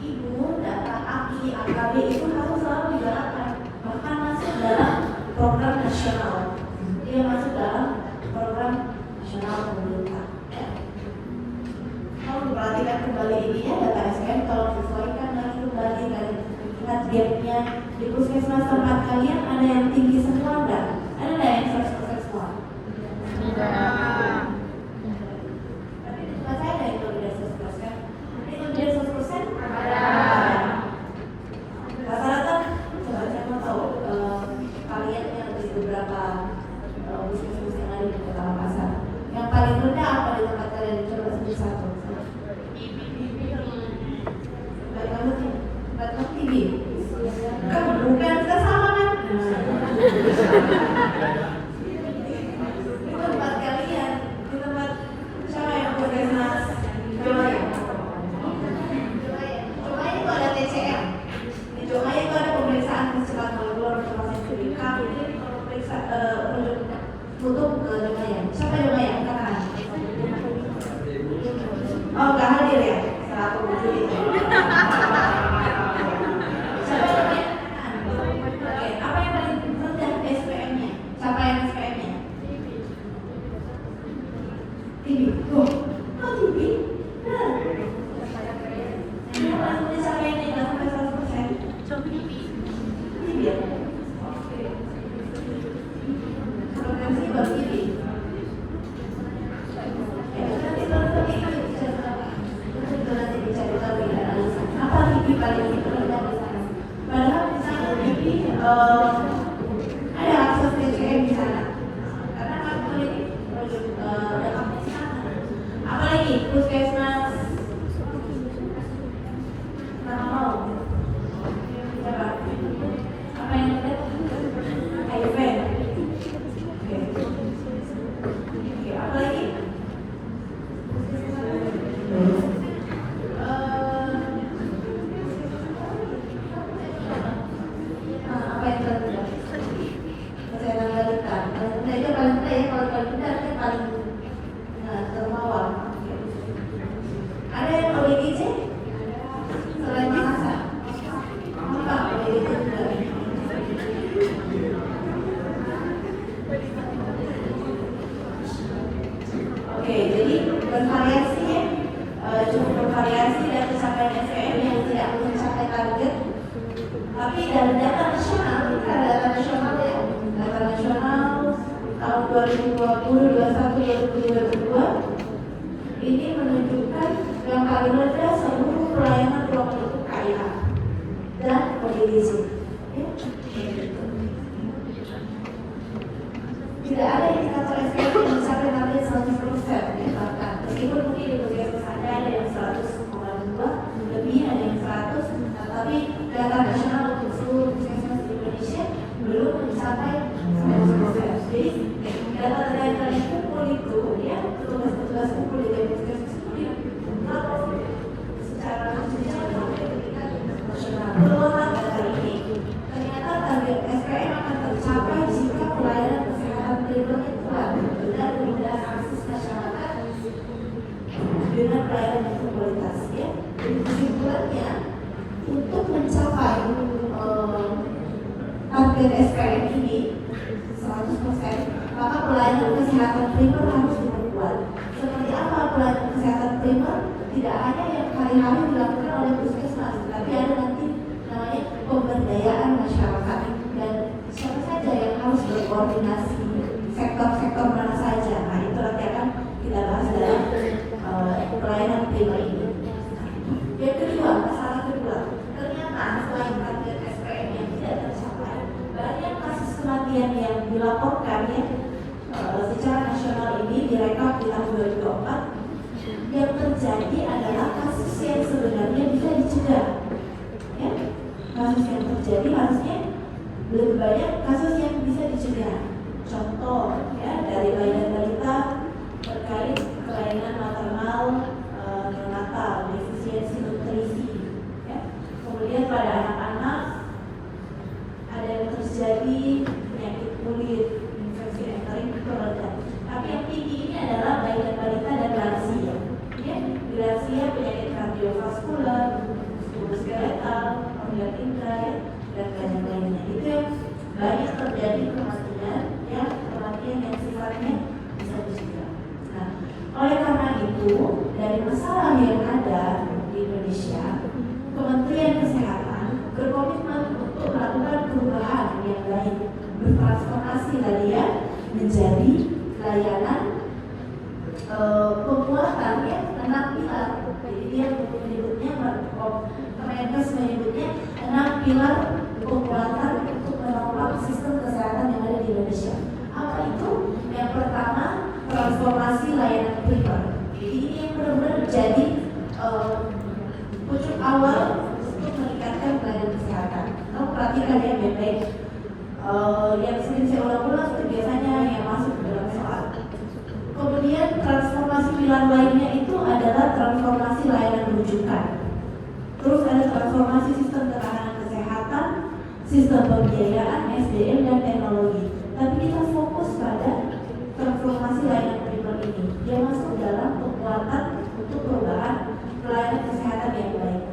ibu, data AKI, AKB itu harus selalu digalakan, bahkan masuk dalam program nasional. Dia masuk dalam program nasional pemerintah, ya. Kalau diperhatikan kembali ini, ya, data SPM, kalau disesuaikan lagi kembali dan lihat gapnya di puskesmas tempat kalian, ada yang tinggi semua enggak? Ada enggak yang 100% semua? Enggak. Tapi di tempat saya ada yang lebih dari 100%. Itu dari 100% ada. Rata-rata, coba saya mau tahu kalian yang di beberapa puskesmas yang ada di Kota Makassar, yang paling rendah apa di tempat kalian? Coba sebut satu. Batuk tinggi. Kamu bukan kita sama, kan? Di tempat kalian, di tempat siapa yang puskesmas? Jomaya. Jomaya itu ada TCM. Di Jomaya itu ada pemeriksaan kecepatan molekuler informasi klinikal. Ini periksa tutup ke Jomaya. Siapa Jomaya? Katakan. Oh, nggak hadir, ya? Salah aku Juli. Siapa Jomaya? Oke, apa yang paling rendah SPM-nya? sekali ini terlihat di sana. Padahal di sana jadi ada akses TCM di sana. Karena kan politik datang di sana. Apalagi puskesmas mau siapa? Apa yang ada? HIV. Oke, apa lagi? Apa yang terjadi? Kesehatan balita. Nah, itu paling mudah ya, kalau balita itu paling termawar. Ada yang ODGJ? Selain masa? Apa ODGJ juga? Oke, jadi bervariasi ya, cukup bervariasi dan pencapaian SPM yang tidak mencapai target. Tapi dari data nasional, kita ada data nasional ya, data nasional tahun 2020, 2021, 2022 ini menunjukkan yang paling rendah seluruh pelayanan ruang lingkup KIH dan ODGJ. Ya. Tidak ada indikator SPM yang mencapai target 100% ya, bahkan meskipun mungkin di puskesmas ada yang 100,2 lebih, ada yang 100, tapi data nasional untuk seluruh puskesmas di Indonesia belum mencapai 100%. Jadi data-data yang kumpul itu ya, petugas-petugas kumpul di puskesmas itu kalau secara nasional ketika nasional keluar data ini, ternyata target SPM akan tercapai jika pelayanan kesehatan primer itu benar benar akses masyarakat dengan pelayanan yang berkualitas ya. Jadi kesimpulannya untuk mencapai target SPM ini 100%, maka pelayanan kesehatan primer harus diperkuat. Seperti apa pelayanan kesehatan primer? Tidak hanya yang hari-hari dilakukan oleh puskesmas, tapi ada nanti namanya pemberdayaan masyarakat dan siapa saja yang harus berkoordinasi, sektor-sektor mana saja. Nah itu nanti akan kita bahas dalam pelayanan primer ini. Yang kedua, masalah kedua, ternyata selain target SPM yang tidak tercapai, banyak kasus kematian yang dilaporkan ya secara nasional ini direkap di tahun 2024 yang terjadi adalah kasus yang sebenarnya bisa dicegah. Ya, kasus yang terjadi harusnya lebih banyak kasus yang bisa dicegah. Contoh ya dari bayi dan balita terkait kelainan maternal neonatal, defisiensi nutrisi. Ya. Kemudian pada anak-anak ada yang terjadi penyakit kulit, infeksi entering itu rendah. Tapi yang tinggi ini adalah bayi dan balita dan lansia. Ya, di lansia penyakit kardiovaskular, muskuloskeletal, organ indera ya, dan lain-lainnya. Itu yang banyak terjadi kematian yang sifatnya bisa dicegah. Nah, oleh karena itu dari masalah yang ada di Indonesia, Kementerian Kesehatan berkomitmen untuk melakukan perubahan yang baik, bertransformasi tadi ya menjadi layanan penguatan ya 6 pilar. Jadi dia menyebutnya, Kemenkes menyebutnya 6 pilar penguatan untuk menopang sistem kesehatan yang ada di Indonesia. Apa itu? Yang pertama, transformasi layanan primer. Jadi ini yang benar-benar menjadi pucuk awal untuk meningkatkan pelayanan kesehatan. Kamu perhatikan ya baik-baik. Yang sering saya ulang-ulang itu biasanya yang masuk ke dalam soal. Kemudian transformasi pilar lainnya itu adalah transformasi layanan rujukan. Terus ada transformasi sistem ketahanan kesehatan, sistem pembiayaan, SDM dan teknologi. Tapi kita fokus pada transformasi layanan primer ini. Dia masuk dalam penguatan untuk perubahan pelayanan kesehatan yang baik.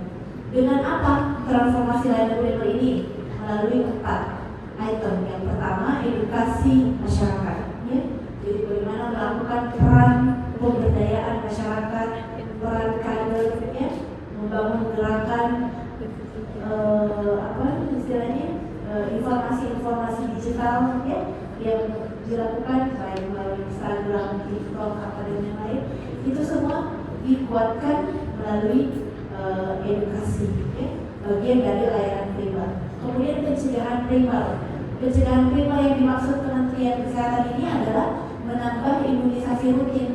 Dengan apa transformasi layanan primer ini? Melalui 4 item. Yang pertama, edukasi masyarakat. Ya. Jadi bagaimana melakukan peran pemberdayaan masyarakat, peran kader, ya, membangun gerakan informasi-informasi digital ya, yang dilakukan baik melalui Instagram, TikTok, apa dan yang lain. Itu semua dikuatkan melalui edukasi. Ya. bagian dari layanan primer. Kemudian pencegahan primer. Pencegahan primer yang dimaksud Kementerian Kesehatan ini adalah menambah imunisasi rutin,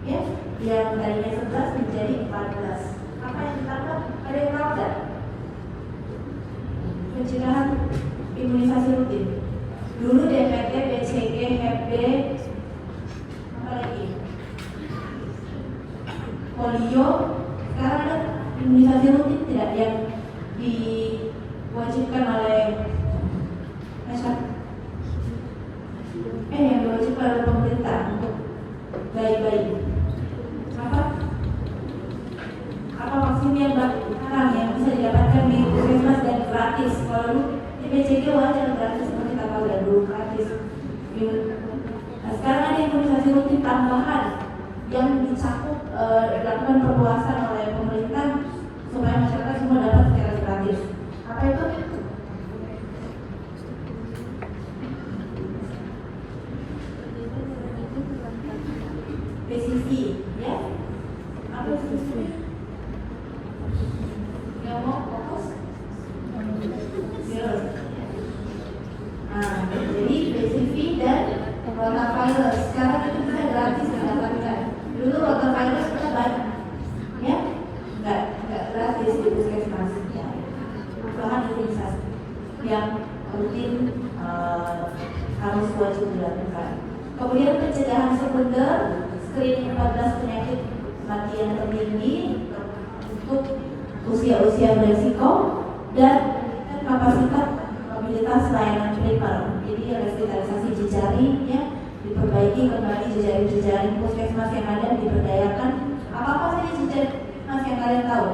ya, yang tadinya 11 menjadi 14. Apa yang ditambah? Ada yang tahu nggak? Pencegahan imunisasi rutin. Dulu DPT, BCG, Hep B, apa lagi? Polio. Sekarang ada imunisasi rutin tidak yang diwajibkan oleh masyarakat? Yang diwajibkan oleh pemerintah untuk bayi-bayi. Apa vaksin yang sekarang yang bisa didapatkan di puskesmas dan gratis? Kalau di BCG wajar gratis, seperti kita tahu dan dulu gratis. Nah, sekarang ada imunisasi rutin tambahan yang dicakup dilakukan perluasan oleh pemerintah supaya masyarakat semua dapat secara gratis. Apa itu? PCV, ya? Apa PCV? Yang mau fokus? Virus. Nah, jadi PCV dan rotavirus. Sekarang itu bisa gratis mendapatkan. Dulu rotavirus kita banyak, ya? Enggak gratis di puskesmas. Ya. Bahan imunisasi yang rutin harus wajib dilakukan. Kemudian pencegahan sekunder, screening 14 penyakit kematian tertinggi untuk usia-usia berisiko, dan kapasitas mobilitas layanan primer. Jadi revitalisasi jejaring, ya, diperbaiki kembali jejaring puskesmas yang ada, diberdayakan. Apa saja jejaring puskesmas yang kalian tahu?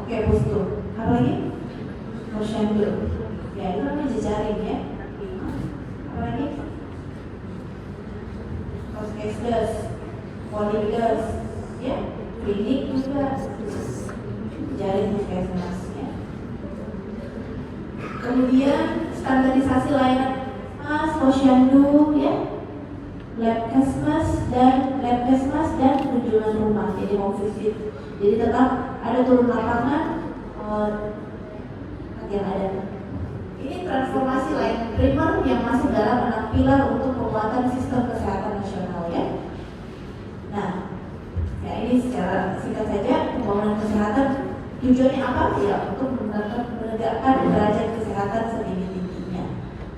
Oke, Pustu. Apa lagi? Posyandu. Ya, itu namanya jejaring, ya. Apa lagi? Puskesdes, Polikes, ya, klinik juga, jejaring puskesmas, ya. Kemudian standarisasi layanan posyandu, ya, labkesmas dan kunjungan rumah, jadi home visit. Jadi tetap ada turun lapangan yang ada. Ini transformasi layanan primer yang masuk dalam 6 pilar untuk penguatan sistem kesehatan nasional, ya. Nah, ya ini secara singkat saja pembangunan kesehatan tujuannya apa? Ya, untuk menegakkan derajat kesehatan setinggi-tingginya.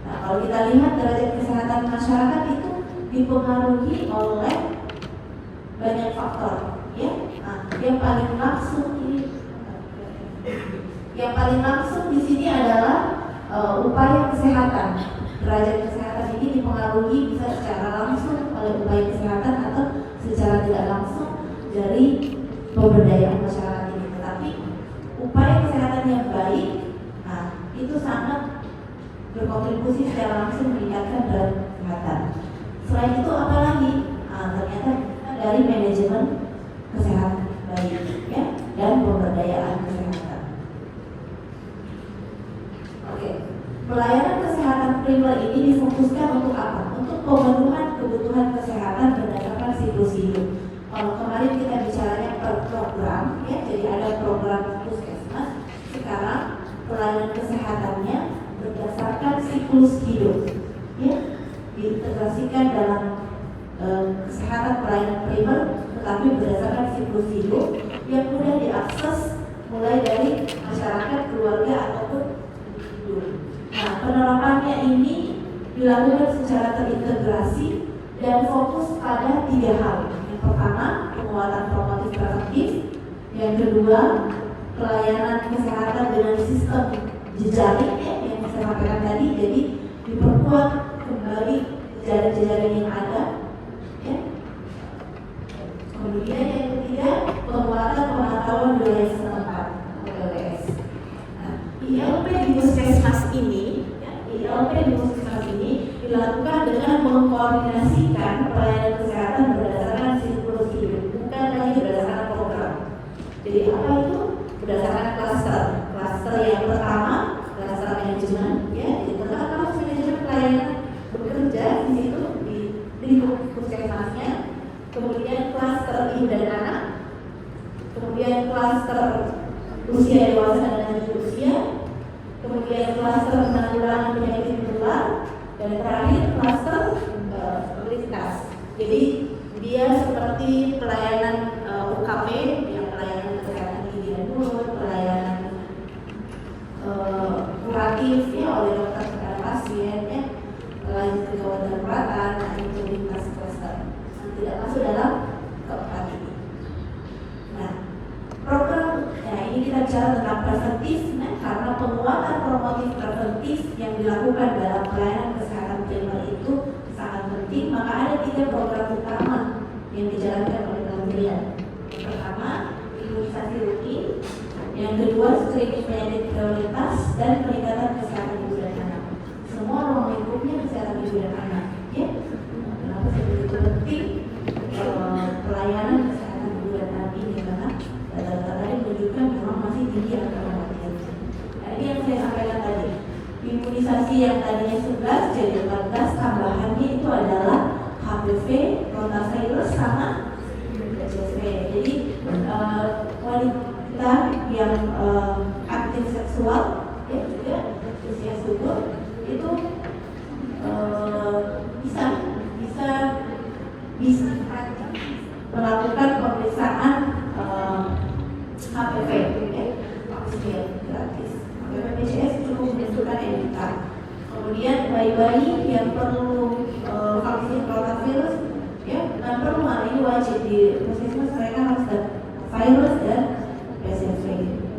Nah, kalau kita lihat derajat kesehatan masyarakat itu dipengaruhi oleh banyak faktor, ya. Nah, yang paling langsung di sini adalah upaya kesehatan. Derajat kesehatan ini dipengaruhi bisa secara langsung oleh upaya kesehatan atau secara tidak langsung dari pemberdayaan masyarakat ini. Tetapi upaya kesehatan yang baik, nah, itu sangat berkontribusi secara langsung meningkatkan derajat kesehatan. Selain itu apa lagi? Nah, ternyata dari manajemen kesehatan baik, ya, dan pemberdayaan kesehatan. Oke, pelayanan kesehatan primer ini difokuskan untuk apa? Untuk pemenuhan kebutuhan kesehatan berdasarkan siklus hidup. Kalau kemarin kita bicaranya per program, ya, jadi ada program puskesmas. Sekarang pelayanan kesehatannya berdasarkan siklus hidup, ya, diintegrasikan dalam kesehatan pelayanan primer, tetapi berdasarkan siklus hidup yang mudah diakses mulai dari masyarakat, keluarga ataupun individu. Nah, penerapannya ini dilakukan secara terintegrasi dan fokus pada 3 hal. Yang pertama, penguatan promotif preventif. Yang kedua, pelayanan kesehatan dengan sistem jejaring, ya, yang saya sampaikan tadi. Jadi diperkuat kembali jejaring-jejaring yang ada, ya. Kemudian yang ketiga, penguatan pemantauan wilayah setempat, PWS. Nah, ILP di puskesmas ini, ya, ILP di puskesmas ini dilakukan dengan mengkoordinasikan pelayanan kesehatan berdasarkan siklus hidup, bukan lagi berdasarkan program. Jadi apa itu? Berdasarkan klaster. Klaster yang pertama, klaster manajemen, ya, di tempat kamu manajemen pelayanan bekerja di situ di lingkup puskesmasnya. Kemudian klaster ibu dan anak, kemudian klaster usia dewasa dan lanjut usia, kemudian klaster penanggulangan penyakit menular, dan terakhir klaster lintas. Jadi dia seperti pelayanan UKP yang pelayanan kesehatan gigi dan mulut, pelayanan kuratif ya oleh dokter kepada pasien ya, lanjut ke gawat daruratan, nah itu lintas klaster. Nah, tidak masuk dalam keempat ini. Nah, program ini kita bicara tentang preventif, nah, karena penguatan promotif preventif yang dilakukan dalam pelayanan kesehatan primer itu sangat penting. Maka ada 3 program utama yang dijalankan oleh kementerian. Yang pertama, imunisasi rutin. Yang kedua, screening penyakit prioritas dan peningkatan kesehatan ibu dan anak. Semua ruang lingkupnya kesehatan ibu dan anak. Ya, kenapa sebegitu penting pelayanan kesehatan ibu dan anak ini, karena data-data tadi menunjukkan memang masih tinggi angka kematiannya. Nah, ini yang saya sampaikan tadi. Imunisasi yang tadinya 11 jadi 14, tambahannya itu adalah HPV, rotavirus sama HPV. Jadi wanita yang aktif seksual ya juga usia subur itu bisa melakukan pemeriksaan HPV ya, vaksin gratis. HPV BCS cukup menentukan NIK. Kemudian bayi-bayi yang perlu vaksin rotavirus ya, dan perlu ini wajib di puskesmas mereka harus dapat virus dan PCV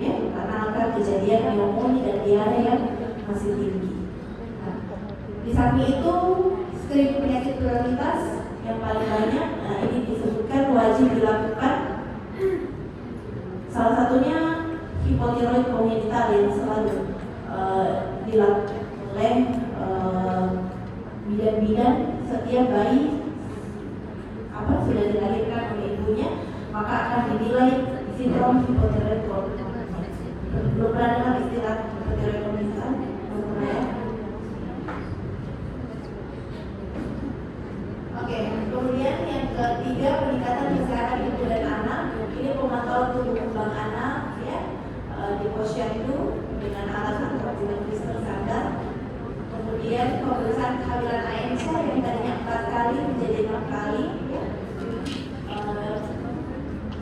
ya, karena angka kejadian pneumonia dan diare yang masih tinggi. Nah, di samping itu screening penyakit prioritas yang paling banyak, nah ini disebutkan wajib dilakukan. Salah satunya hipotiroid kongenital yang selalu dilakukan oleh bidan-bidan setiap bayi sudah dilahirkan oleh ibunya, maka akan dinilai sindrom hipotiroid kongenital. Belum pernah dengar istilah hipotiroid kongenital? Oke, kemudian yang ketiga, peningkatan kesehatan ibu dan anak. Ini pemantauan tumbuh kembang anak ya, di posyandu dengan alat antigen kristal standar. Kemudian pemeriksaan kehamilan ANC yang tadinya 4 kali menjadi 6 kali ya.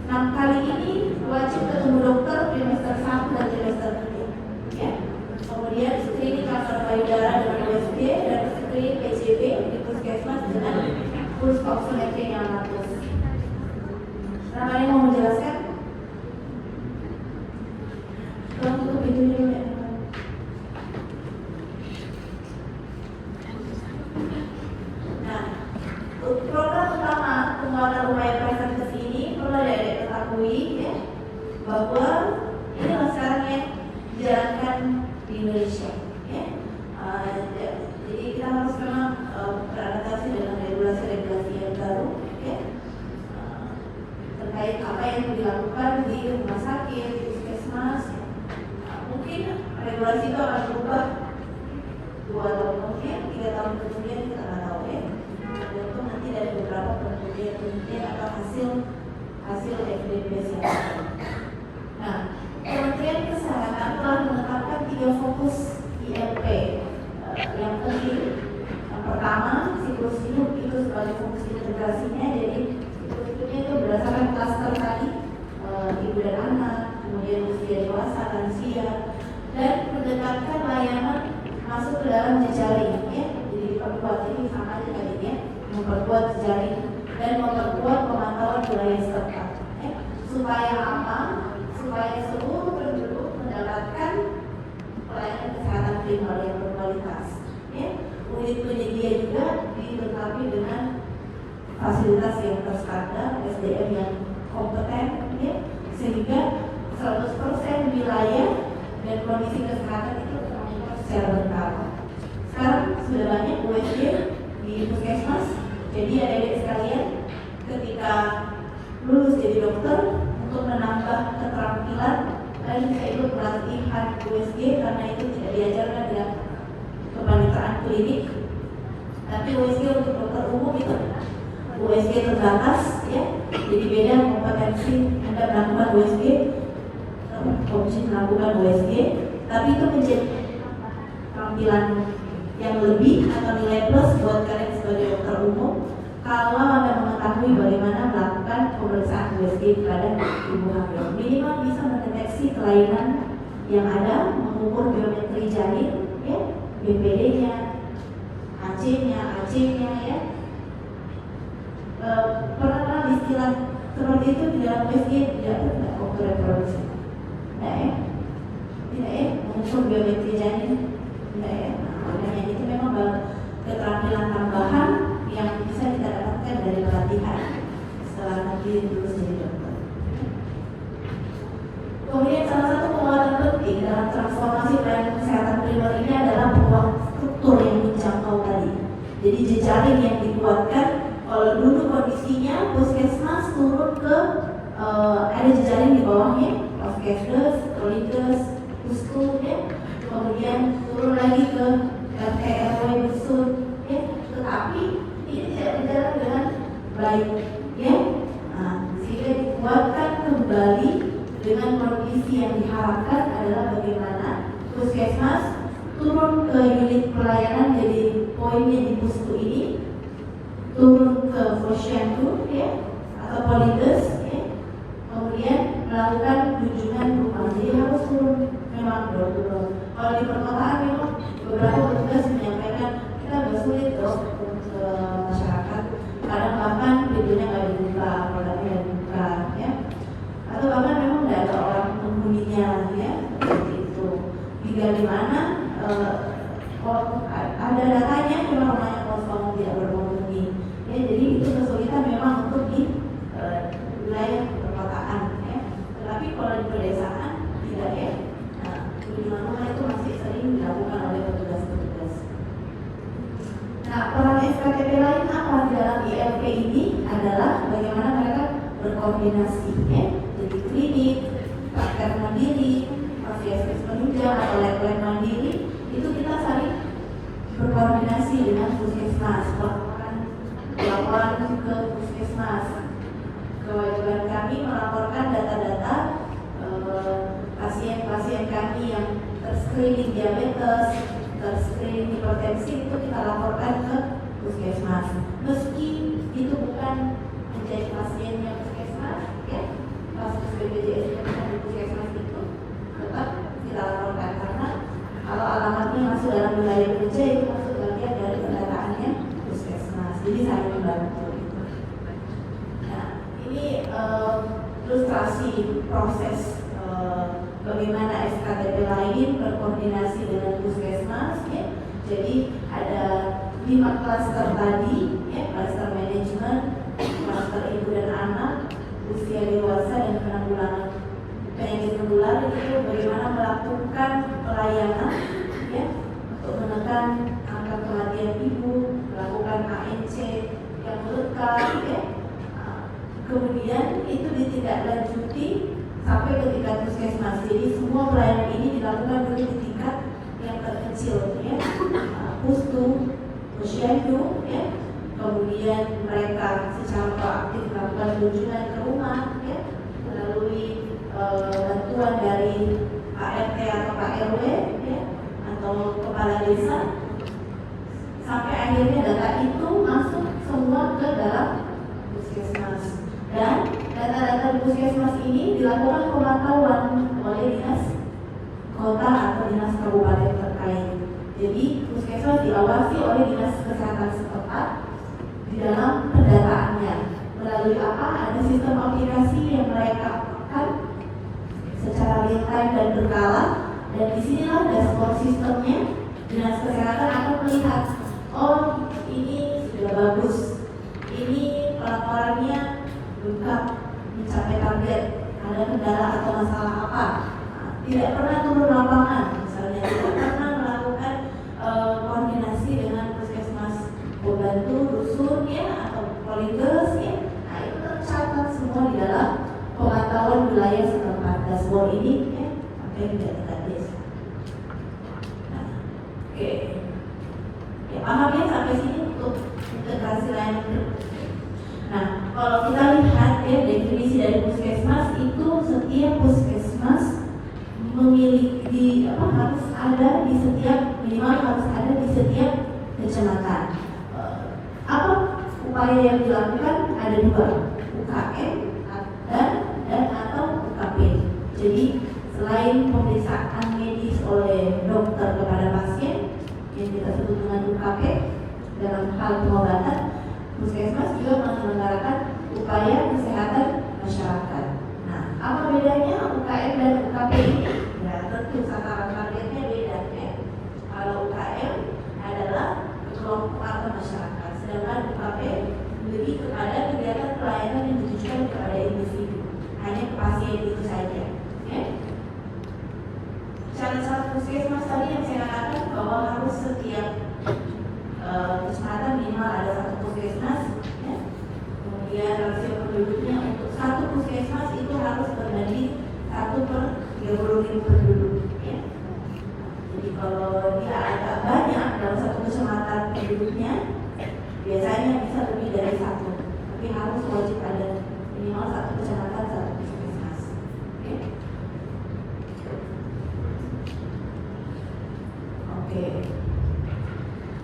6 kali ini wajib ketemu dokter trimester 1 dan trimester 2 ya. Kemudian screening kanker payudara dengan USG dan screening PCB di puskesmas dengan pulse oximetri yang ratus. Nah, kalian mau menjelaskan? Tolong tutup pintunya dulu ya. Nah, program utama penguatan upaya preventif ini perlu ada ketahui ya, bahwa inilah sekarang yang dijalankan di Indonesia ya. Jadi kita harus memang beradaptasi dengan regulasi-regulasi yang baru ya, terkait apa yang dilakukan di rumah sakit, di puskesmas ya. Mungkin regulasi itu akan berubah 2 tahun kemudian, 3 tahun kemudian, kita nggak tahu ya. Tentu nanti dari beberapa penelitian atau hasil evidence yang ada. Nah, Kementerian Kesehatan telah menetapkan 3 fokus ILP yang penting. Yang pertama, siklus hidup itu sebagai fokus integrasinya. Jadi siklus hidupnya itu berdasarkan klaster tadi, ibu dan anak, kemudian usia dewasa, lansia, dan mendekatkan layanan masuk ke dalam jejaring ya. Jadi diperkuat, ini sama aja tadi ya, memperkuat jejaring dan memperkuat pemantauan wilayah setempat ya. Supaya apa? Supaya seluruh penduduk mendapatkan pelayanan kesehatan primer yang berkualitas ya. Unit penyedia juga dilengkapi dengan fasilitas yang terstandar, SDM yang kompeten ya, sehingga 100% wilayah dan kondisi kesehatan itu termonitor secara berkala. Sekarang sudah banyak USG di puskesmas. Jadi adik-adik sekalian, ketika lulus jadi dokter, untuk menambah keterampilan dan bisa ikut pelatihan USG, karena itu tidak diajarkan dengan kepanitiaan klinik. Tapi USG untuk dokter umum itu USG terbatas ya. Jadi beda kompetensi Anda melakukan USG, opsi melakukan USG, tapi itu menjadi tampilan yang lebih atau nilai plus buat kalian sebagai dokter umum kalau Anda mengetahui bagaimana melakukan pemeriksaan USG kepada ibu hamil. Minimal bisa mendeteksi kelainan yang ada, mengukur biometri janin, ya, BPD-nya, AC-nya, ya. Pernah istilah seperti itu di dalam USG tidak waktu reproduksi? Tidak ya? Tidak ya? Mengukur biometri janin? Tidak ya? Nah, itu memang keterampilan tambahan yang bisa kita dapatkan dari pelatihan setelah nanti lulus jadi dokter. Kemudian salah satu penguatan penting dalam transformasi pelayanan kesehatan primer ini adalah penguatan struktur yang menjangkau tadi. Jadi jejaring yang dikuatkan. Kalau dulu kondisinya puskesmas turun ke ada jejaring di bawahnya, Puskesdes, Polides, Pusku, ya. Kemudian turun lagi ke RT RW dusun, ya. Tetapi ini tidak berjalan dengan baik, ya. Nah, sehingga dikuatkan kembali dengan kondisi yang diharapkan adalah bagaimana puskesmas turun ke unit pelayanan, jadi poinnya di Pusku ini turun ke posyandu, ya, atau Polides, ya. Kemudian melakukan kunjungan rumah. Jadi harus turun memang door. Kalau di perkotaan memang beberapa petugas menyampaikan kita agak sulit dong ke masyarakat. Kadang bahkan pintunya nggak dibuka, produknya nggak dibuka, ya. Atau bahkan memang nggak ada orang penghuninya, ya, seperti itu. Tinggal di mana ada datanya, cuma rumahnya kosong tidak berpenghuni. Ya, jadi itu kesulitan memang untuk di wilayah perkotaan, ya. Tetapi kalau di pedesaan tidak, ya. Nah, kunjungan rumah itu masih sering dilakukan oleh petugas-petugas. Nah, peran SKTP lain apa di dalam ILP ini adalah bagaimana mereka berkoordinasi, ya. Jadi klinik, praktek mandiri, fasilitas penunjang atau lab-lab mandiri itu kita saling berkoordinasi dengan puskesmas. Laporan ke puskesmas. Kewajiban kami melaporkan data-data pasien-pasien kami yang terscreening diabetes, terscreening hipertensi itu kita laporkan ke puskesmas. Meski itu bukan menjadi pasiennya puskesmas, ya, kasus BPJS itu bukan di puskesmas itu, tetap kita laporkan karena kalau alamatnya masuk dalam wilayah kerja itu masuk bagian dari pendataannya puskesmas. Jadi saya membantu. Nah, ini ilustrasi proses bagaimana SKTP lain berkoordinasi dengan puskesmas, ya. Jadi ada 5 klaster tadi, ya, klaster manajemen, klaster ibu dan anak, usia dewasa dan penanggulangan penyakit menular itu bagaimana melakukan pelayanan, ya, untuk menekan angka kematian ibu, melakukan ANC yang lengkap, ya. Kemudian itu ditindaklanjuti sampai ke tingkat puskesmas. Jadi semua pelayanan ini dilakukan dulu di tingkat yang terkecil, ya, Pusku, Posyandu, ya. Kemudian mereka secara proaktif melakukan kunjungan ke rumah, ya, melalui bantuan dari ART atau Pak RW, ya, atau kepala desa, sampai akhirnya data itu masuk semua ke dalam puskesmas. Dan data-data di puskesmas ini dilakukan pemantauan oleh dinas kota atau dinas kabupaten terkait. Jadi puskesmas diawasi oleh dinas kesehatan setempat di dalam pendataannya. Melalui apa? Ada sistem aplikasi yang mereka akan secara real time dan berkala, dan disinilah dashboard sistemnya. Dinas kesehatan akan melihat, oh ini sudah bagus, ini pelaporannya lengkap, mencapai target, ada kendala atau masalah apa. Nah, tidak pernah turun lapangan, misalnya tidak pernah melakukan koordinasi dengan puskesmas pembantu dusun, ya, atau Polides, ya. Nah, itu tercatat semua di dalam pemantauan wilayah setempat. Dashboard ini, ya, sampai tidak desa. Nah, oke. Ya, paham ya sampai sini untuk integrasi layanan. Nah, kalau kita lihat, ya, definisi dari puskesmas itu selain pemeriksaan medis oleh dokter kepada pasien yang kita sebut dengan UKP dalam hal pengobatan, puskesmas juga menyelenggarakan upaya kesehatan masyarakat. Nah, apa bedanya UKM dan UKP ini? Ya, tentu sasaran targetnya beda ya. Kalau UKM adalah kelompok masyarakat, sedangkan UKP lebih kepada kegiatan pelayanan yang ditujukan kepada individu, hanya ke pasien itu saja. Ya. Syarat-syarat puskesmas tadi yang saya katakan bahwa harus setiap kecamatan minimal ada satu puskesmas. Ya. Kemudian rasio penduduknya untuk satu puskesmas itu harus berbanding 1/30.000 penduduk. Ya. Jadi kalau dia agak banyak dalam satu kecamatan penduduknya, biasanya bisa lebih dari satu, tapi harus wajib ada minimal satu kecamatan satu puskesmas. Oke.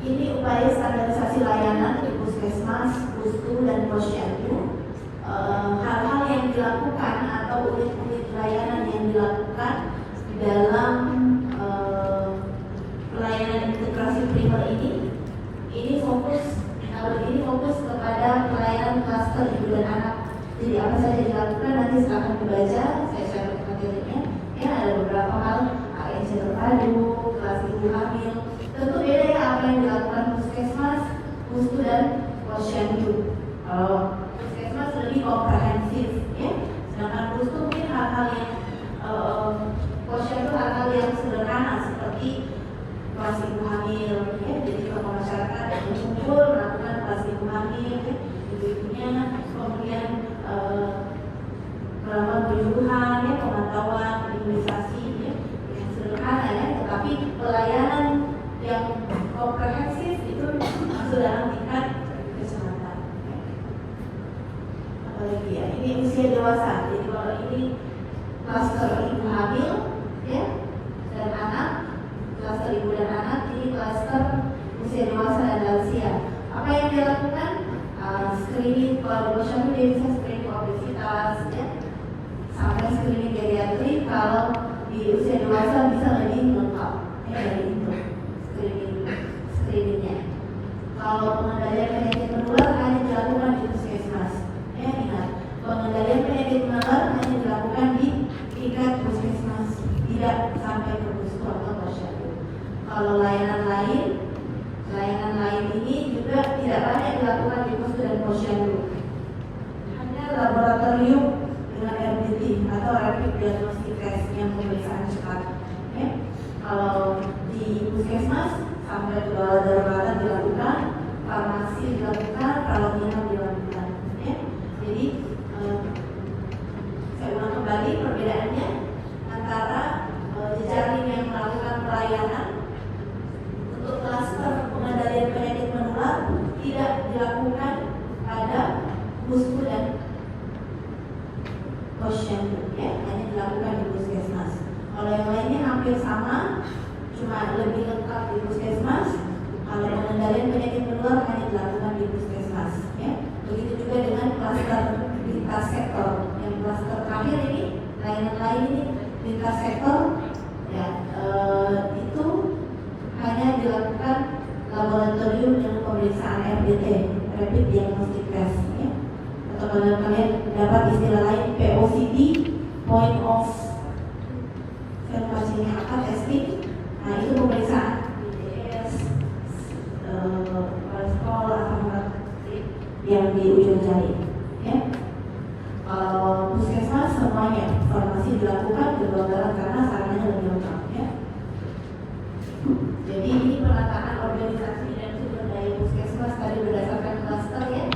Ini upaya standarisasi layanan di puskesmas, pustu dan posyandu. Hal-hal yang dilakukan atau unit-unit layanan yang dilakukan dalam pelayanan integrasi primer ini fokus kepada pelayanan klaster ibu dan anak. Jadi apa saja dilakukan nanti silahkan dibaca, saya share materinya. Ya, ada beberapa hal, ANC terpadu, kelas ibu hamil. Tentu beda ya apa yang dilakukan puskesmas, pustu dan posyandu. Kalau puskesmas lebih komprehensif, ya. Sedangkan pustu mungkin hal-hal yang posyandu hal-hal yang sederhana seperti kelas ibu hamil, ya. Jadi kalau masyarakat berkumpul melakukan kelas ibu hamil, ya. Ibu-ibunya kemudian melakukan penyuluhan, ya, pemantauan, imunisasi, ya, yang sederhana ya, tetapi pelayanan yang komprehensif itu masuk dalam tingkat kecamatan. Ya. Apalagi ya, ini usia dewasa. Jadi kalau ini klaster ibu hamil, ya, dan anak, klaster ibu dan anak, ini klaster usia dewasa dan lansia. Apa yang dia lakukan? Screening, kalau di posyandu dia bisa screening obesitas, ya, sampai screening geriatri. Kalau di usia dewasa bisa lebih lengkap, ya, dari itu screeningnya. Kalau pengendalian penyakit menular hanya dilakukan di puskesmas. Ya, ingat, pengendalian penyakit menular hanya dilakukan di tingkat puskesmas, tidak sampai ke pustu atau posyandu. Kalau layanan lain ini juga tidak banyak dilakukan di pustu dan posyandu. Hanya laboratorium dengan RDT atau rapid diagnostic test yang pemeriksaan cepat. Ya. Kalau di puskesmas sampai gejala darurat dilakukan, farmasi dilakukan, karantina dilakukan. Ya. Jadi saya ulang kembali perbedaannya antara jejaring yang melakukan pelayanan untuk klaster pengendalian penyakit menular tidak dilakukan pada pustu dan posyandu, ya, hanya dilakukan di puskesmas. Kalau yang lainnya hampir sama, cuma lebih lengkap di puskesmas. Kalau pengendalian penyakit menular hanya dilakukan di puskesmas, ya. Begitu juga dengan klaster lintas sektor. Yang klaster terakhir ini, layanan lain ini lintas sektor, ya, itu hanya dilakukan laboratorium dengan pemeriksaan RDT, rapid diagnostic test, ya. Atau kalau kalian dapat istilah lain POCT, point of observasinya apa, testing. Nah, itu pemeriksaan IDS, kolesterol, asam urat yang di ujung jari, ya. Kalau puskesmas semuanya, farmasi dilakukan, kedokteran karena sarannya lebih lengkap, ya. Jadi ini penataan organisasi dan sumber daya puskesmas tadi berdasarkan klaster, ya.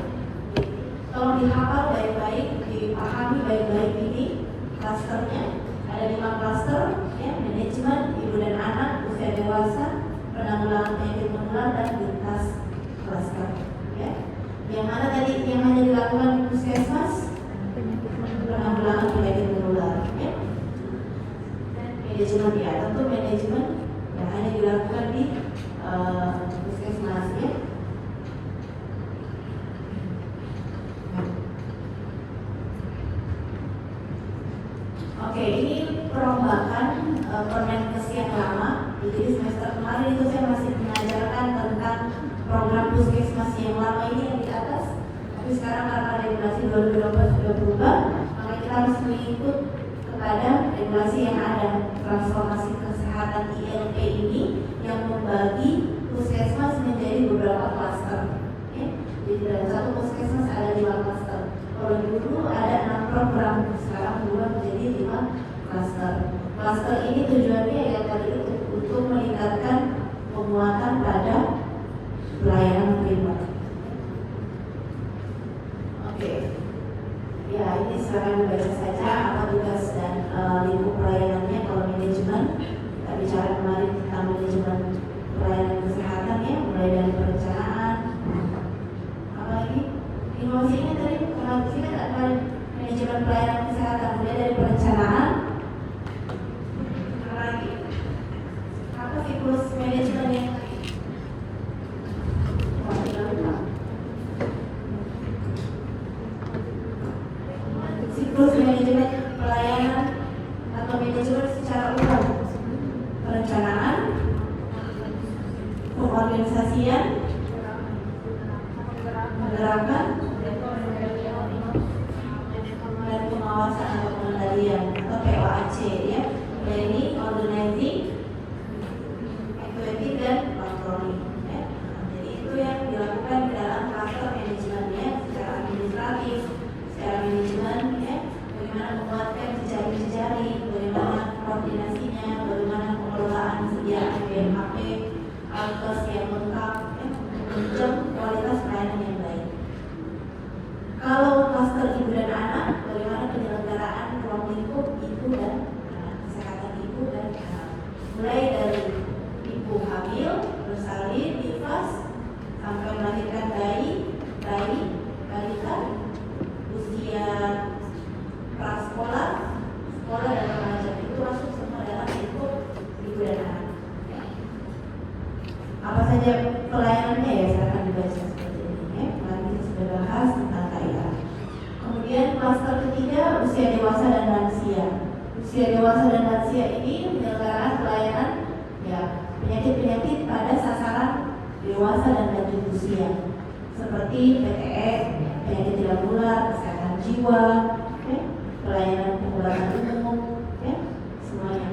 Tolong dihafal baik-baik, dipahami baik-baik ini klasternya. Ada 5 klaster, ya, manajemen, ibu dan anak, usia dewasa, penanggulangan penyakit menular dan lintas klaster, ya. Yang mana tadi yang hanya dilakukan di puskesmas, penanggulangan penyakit menular, ya. Dan manajemen, ya, tentu manajemen yang hanya dilakukan di puskesmas, ya. Oke, ini perombakan Permenkes yang lama. Jadi semester kemarin itu saya masih mengajarkan tentang program puskesmas yang lama ini yang di atas. Tapi sekarang karena regulasi 2020 sudah berubah, maka kita harus mengikut kepada regulasi yang ada. Transformasi kesehatan ILP ini yang membagi puskesmas menjadi beberapa klaster. Ya. Jadi dalam satu puskesmas ada 5 klaster. Kalau dulu ada 6 program, sekarang berubah menjadi 5 klaster. Klaster ini tujuannya ya tadi untuk meningkatkan penguatan pada pelayanan primer. Oke, ya ini silakan dibaca saja apa tugas dan lingkup pelayanannya. Kalau manajemen, kita bicara kemarin tentang manajemen pelayanan kesehatan ya, mulai dari perencanaan. Apa lagi? Inovasinya tadi kalau kita ada manajemen pelayanan kesehatan mulai dari perencanaan. Apa lagi? Apa siklus manajemen yang siklus manajemen pelayanan atau manajemen secara umum, perencanaan, pengorganisasian, penerapan, dan pengawasan atau pengendalian atau POAC ya, planning, organizing, activity dan controlling ya. Jadi itu yang dilakukan di dalam klaster manajemennya secara administratif, secara manajemen ya, bagaimana menguatkan jejaring-jejaring, bagaimana koordinasinya, bagaimana pengelolaan sediaan BMHP, alkes yang lengkap ya, menunjang kualitas pelayanan yang baik. Kalau klaster ibu dan anak, bagaimana penyelenggaraan ruang lingkup ibu dan anak, kesehatan ibu dan anak, mulai dari ibu hamil, bersalin, nifas, sampai melahirkan bayi, balita, usia prasekolah, sekolah dan remaja, itu masuk semua dalam lingkup ibu dan anak. Apa saja pelayanannya ya, silakan dibaca seperti ini ya. Kemarin kita sudah bahas tentang KIA. Kemudian klaster ketiga, usia dewasa dan lansia. Usia dewasa dan lansia ini penyelenggaraan pelayanan ya penyakit-penyakit pada sasaran dewasa dan lanjut usia, seperti PTS, penyakit tidak menular, kesehatan jiwa, ya, pelayanan pengobatan umum, ya, semuanya.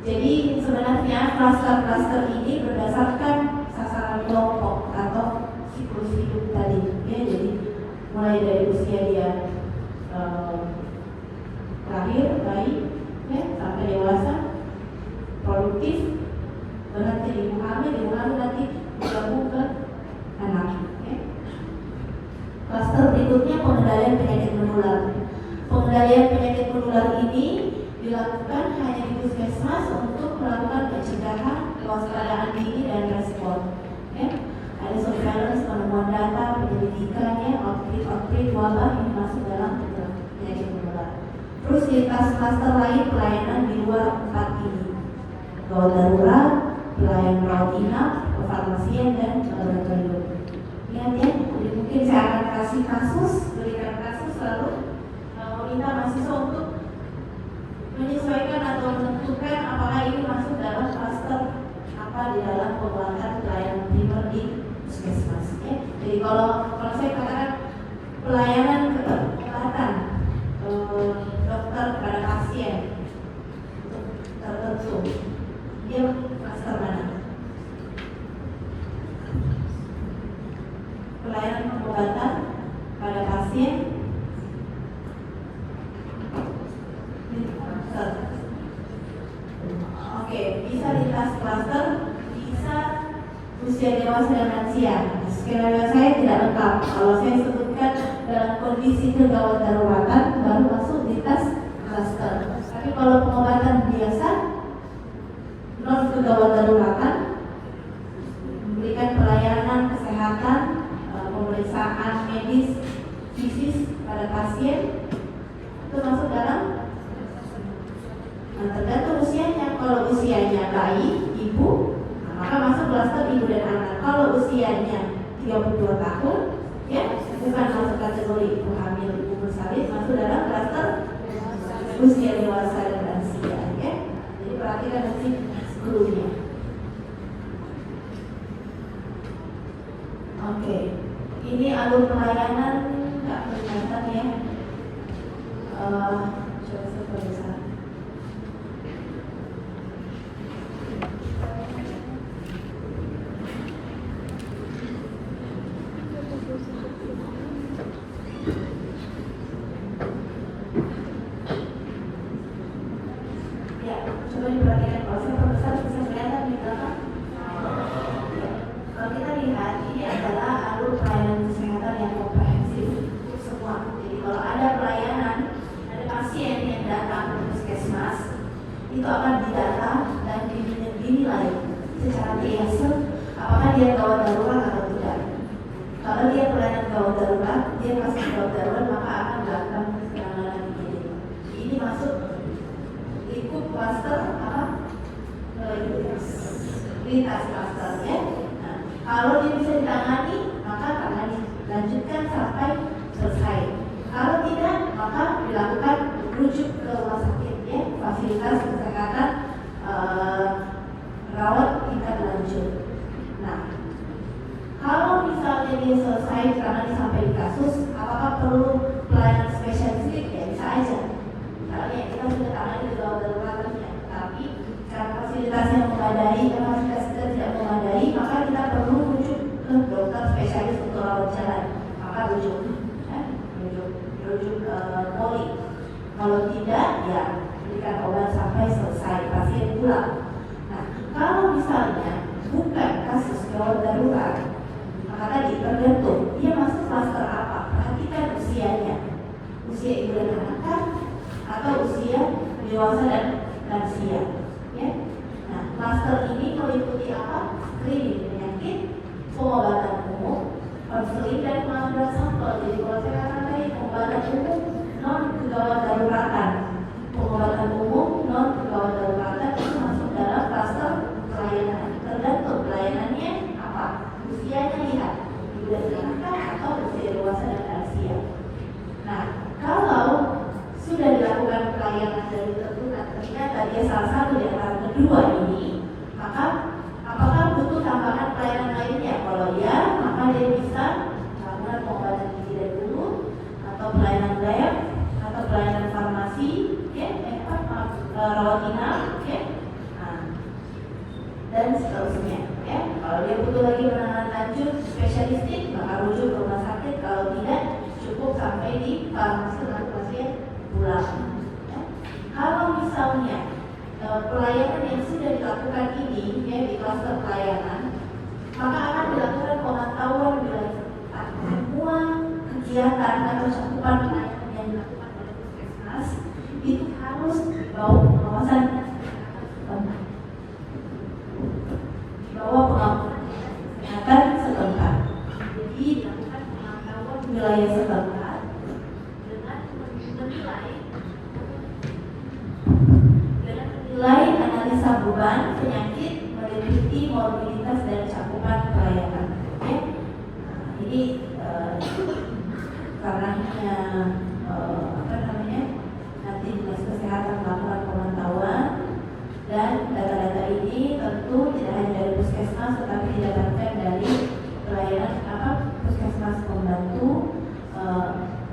Jadi sebenarnya klaster-klaster ini berdasarkan sasaran kelompok atau siklus hidup tadi, ya. Jadi mulai dari usia dia lahir, bayi, ya, sampai dewasa, produktif, berhenti di ibu hamil nanti bergabung ke anak. Ya. Klaster berikutnya pengendalian penyakit menular. Pengendalian penyakit menular ini dilakukan hanya di puskesmas untuk melakukan pencegahan, kewaspadaan dini dan respon. Ya. Ada surveillance, penemuan data, penyelidikannya, outbreak wabah yang masuk dalam penyakit menular. Terus lintas klaster lain pelayanan di luar 4 ini, gawat darurat, pelayanan rawat inap, kefarmasian dan laboratorium. Ingat ya, jadi mungkin saya akan kasih kasus, berikan kasus lalu meminta mahasiswa untuk menyesuaikan atau menentukan apakah ini masuk dalam klaster apa di dalam penguatan pelayanan primer di puskesmas. Ya. Jadi kalau saya katakan pelayanan kesehatan dokter kepada pasien untuk tertentu, dia klaster mana? Pelayanan pengobatan pada pasien oke, bisa lintas klaster, bisa usia dewasa dan lansia. Skenario saya tidak lengkap. Kalau saya sebutkan dalam kondisi kegawat daruratan baru masuk lintas klaster. Tapi kalau pengobatan biasa, non kegawat daruratan, memberikan pelayanan kesehatan, pemeriksaan medis fisis pada pasien, itu masuk dalam. Nah, tergantung usianya. Kalau usianya bayi, ibu, maka masuk klaster ibu dan anak. Kalau usianya 32 tahun, ya bukan masuk kategori ibu hamil, ibu bersalin, masuk dalam klaster usia dewasa dan lansia, ya. Jadi perhatikan nanti gurunya. Oke, ini alur pelayanan nggak kelihatan ya. Coba saya tulisan. Ya, coba diperhatikan kalau saya perbesar bisa kelihatan di belakang. Ya. Kalau kita lihat ini adalah alur pelayanan kesehatan yang komprehensif untuk semua. Jadi kalau ada pelayanan, ada pasien yang datang ke puskesmas, itu akan didata dan dinilai secara triase apakah dia gawat darurat atau tidak. Kalau dia pelayanan gawat darurat, dia pasti gawat darurat, maka akan dilakukan penanganan ini. Ini masuk lingkup klaster apa? Lintas klaster, ya. Nah, kalau dia bisa ditangani, maka akan dilanjutkan sampai selesai. Kalau tidak, maka dilakukan rujuk ke rumah sakit, ya, fasilitas kesehatan rawat tingkat lanjut. Nah, kalau misalnya dia selesai karena sampai di kasus, apakah perlu pelayanan spesialistik? Ya bisa aja. Misalnya kita sudah tangani di gawat daruratnya, tapi karena fasilitasnya memadai, kapasitas kita tidak memadai, maka kita perlu rujuk ke dokter spesialis untuk rawat jalan. Maka rujuk poli. Kalau tidak, ya berikan obat sampai selesai pasien pulang. Nah, kalau misalnya bukan kasus gawat darurat, maka tadi tergantung dia masuk klaster apa. Perhatikan usianya, usia ibu dan anak atau usia dewasa dan lansia, ya. Nah, klaster ini meliputi apa? Screening penyakit, pengobatan umum, konseling dan pengambilan sampel. Jadi kalau saya katakan tadi pengobatan umum non kegawat daruratan, pengobatan umum non kegawat daruratan itu masuk dalam klaster pelayanan. Tergantung pelayanannya apa, usianya lihat ibu dan anak atau usia dewasa dan lansia. Nah, kalau sudah dilakukan pelayanan dari tertutup, ternyata dia salah satu di antara kedua ini, maka apakah butuh tambahan pelayanan lainnya? Kalau ya, maka dia bisa melakukan pengobatan gizi dan mulut, atau pelayanan lab, atau pelayanan farmasi, ya, rawat inap, ya, nah, dan seterusnya, ya. Kalau dia butuh lagi penanganan lanjut spesialistik, maka rujuk ke rumah sakit. Kalau tidak, cukup sampai di farmasi untuk pasien pulang. Ya. Kalau misalnya pelayanan yang sudah dilakukan ini, ya, di klaster pelayanan, maka akan dilakukan pemantauan wilayah setempat. Semua kegiatan atau cakupan pelayanan yang dilakukan oleh puskesmas itu harus dibawa pengawasan setempat, dibawa pengawasan kesehatan setempat. Jadi dilakukan pemantauan wilayah setempat dengan menilai analisa beban penyakit, meliputi mobilitas dan cakupan pelayanan. Ya. Nah, ini karena nanti dinas kesehatan melakukan pemantauan, dan data-data ini tentu tidak hanya dari puskesmas tetapi didapatkan dari pelayanan puskesmas pembantu,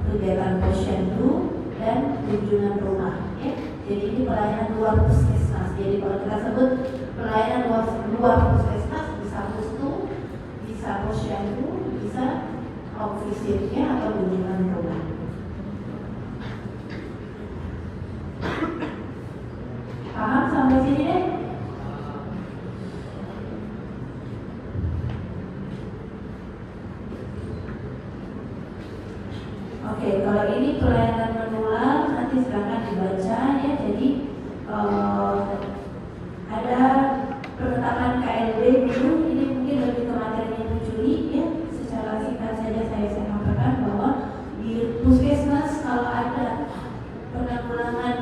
kegiatan posyandu dan kunjungan rumah, ya. Jadi ini pelayanan luar puskesmas. Jadi kalau kita sebut pelayanan luar puskesmas, bisa pustu, bisa posyandu, bisa visitnya atau kunjungan rumah. Paham sampai sini deh? Oke, kalau ini pelayanan menular nanti silakan dibaca, ya. Jadi ada penetapan KLB dulu, ini mungkin lebih ke materinya Bu Juli, ya. Secara singkat saja saya sampaikan bahwa di puskesmas kalau ada penanggulangan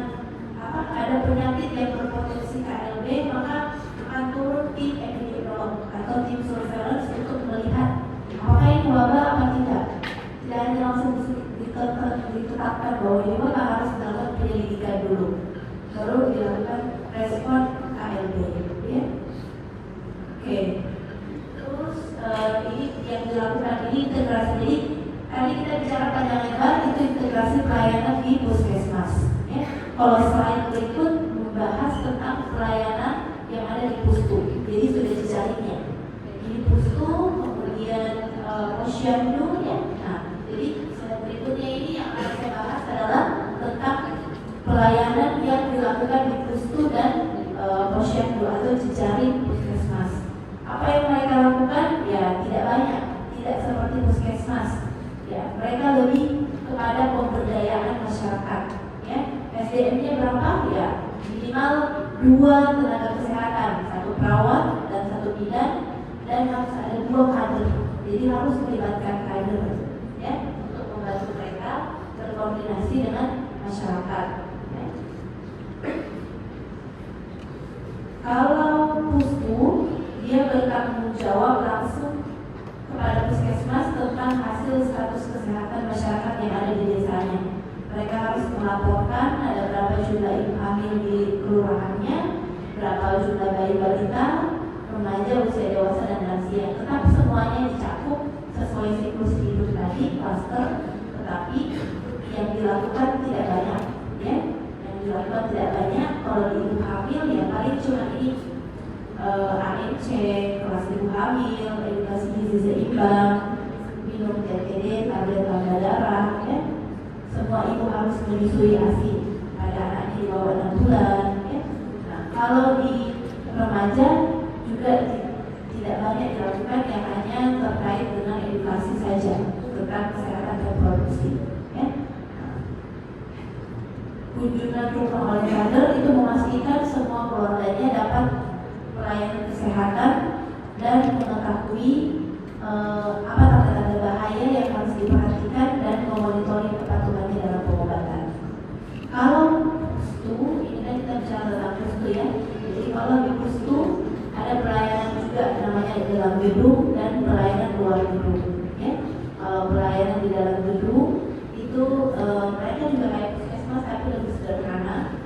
ada penyakit yang berpotensi KLB, maka akan turun tim epidemiolog atau tim surveillance untuk melihat apakah ini wabah atau tidak. Tidak hanya langsung ditetapkan bahwa ini wabah, harus dilakukan penyelidikan dulu. di puskesmas. Ya. Kalau slide berikut membahas tentang pelayanan yang ada di Pustu, jadi sudah jejaringnya. Ini Pustu, kemudian Posyandu, ya. Nah, jadi slide berikutnya ini yang akan saya bahas adalah tentang pelayanan yang dilakukan di Pustu dan Posyandu atau jejaring puskesmas. Apa yang mereka lakukan? Ya tidak banyak, tidak seperti puskesmas. Ya, mereka lebih kepada pemberdayaan masyarakat. Ya, SDM-nya berapa? Ya, minimal 2 tenaga kesehatan, 1 perawat dan 1 bidan, dan harus ada 2 kader. Jadi harus melibatkan kader, ya, untuk membantu mereka berkoordinasi dengan masyarakat. Ya. Kalau Pustu, dia bertanggung jawab langsung kepada puskesmas tentang hasil status kesehatan masyarakat yang ada di desanya. Mereka harus melaporkan ada berapa jumlah ibu hamil di kelurahannya, berapa jumlah bayi balita, remaja, usia dewasa dan lansia. Tetap semuanya dicakup sesuai siklus hidup tadi, klaster, tetapi yang dilakukan tidak banyak, ya. Yang dilakukan tidak banyak. Kalau di ibu hamil ya paling cuma ini ANC, kelas ibu hamil, edukasi gizi seimbang, minum TTD, tablet tanda darah, ya. Semua ibu harus menyusui ASI pada anaknya di bawah 6 bulan, ya. Nah, kalau di remaja juga tidak banyak dilakukan, yang hanya terkait dengan edukasi saja tentang kesehatan reproduksi, ya. Nah, kunjungan rumah oleh kader itu memastikan semua keluarganya dapat pelayanan kesehatan dan mengetahui apa tanda-tanda bahaya yang harus diperhatikan dan memonitoring kepatuhannya dalam pengobatan. Kalau Pustu, ini kan kita bicara tentang Pustu, ya. Jadi kalau di Pustu ada pelayanan juga namanya di dalam gedung dan pelayanan luar gedung, ya. Kalau pelayanan di dalam gedung itu mereka juga kayak puskesmas tapi lebih sederhana.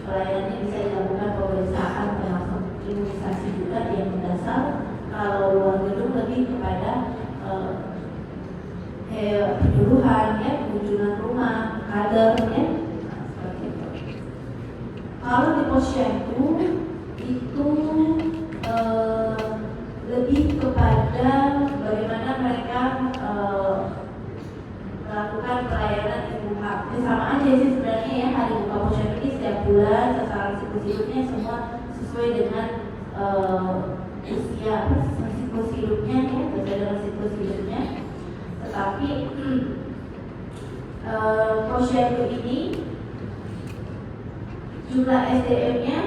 Pelayanannya bisa dilakukan pemeriksaan termasuk imunisasi juga yang mendasar. Kalau luar gedung lebih kepada penyuluhan, ya, kunjungan rumah, kader, ya. Nah, seperti itu. Kalau di Posyandu itu lebih kepada bagaimana mereka melakukan pelayanan ibu hamil. Sama aja sih sebenarnya, ya. Hari buka Posyandu ini setiap bulan, sasaran siklus hidupnya semua sesuai dengan usia siklus hidupnya, ya, sesuai dengan siklus hidupnya. Tetapi Posyandu ini jumlah SDM-nya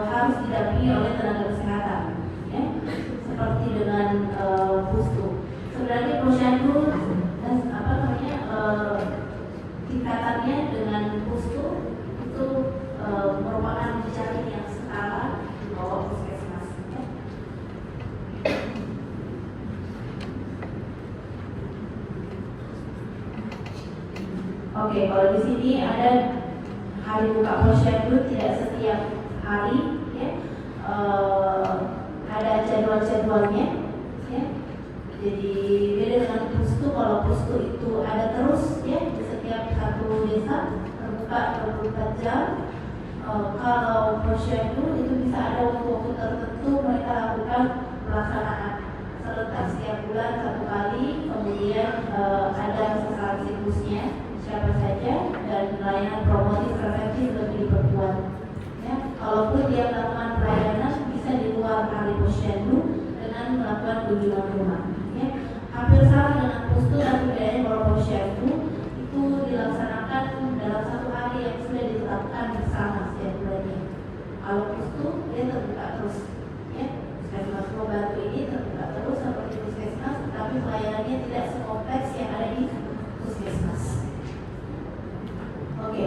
harus didampingi oleh tenaga kesehatan, ya, seperti dengan Pustu. Sebenarnya Posyandu tingkatannya dengan Pustu itu merupakan jejaring yang setara di bawah puskesmas, ya. Oke, kalau di sini ada hari buka Posyandu tidak setiap hari, ya. Ada jadwal-jadwalnya, ya. Jadi beda dengan Pustu. Kalau Pustu itu ada terus, ya, di setiap satu desa terbuka 24 jam. Kalau Posyandu itu bisa ada waktu-waktu tertentu mereka lakukan pelaksanaan serentak setiap bulan 1 kali, kemudian ada sasaran siklusnya siapa saja dan layanan promotif preventif lebih diperkuat, ya. Kalaupun dia melakukan pelayanan bisa di luar hari Posyandu dengan melakukan kunjungan rumah, ya. Hampir sama dengan Pustu, tapi bedanya kalau Posyandu itu dilaksanakan dalam 1 hari yang sudah ditetapkan bersama setiap bulannya. Kalau Pustu dia terbuka terus, ya. Puskesmas Pembantu ini terbuka terus seperti puskesmas, tapi pelayanannya tidak sekompleks yang ada di puskesmas. Oke,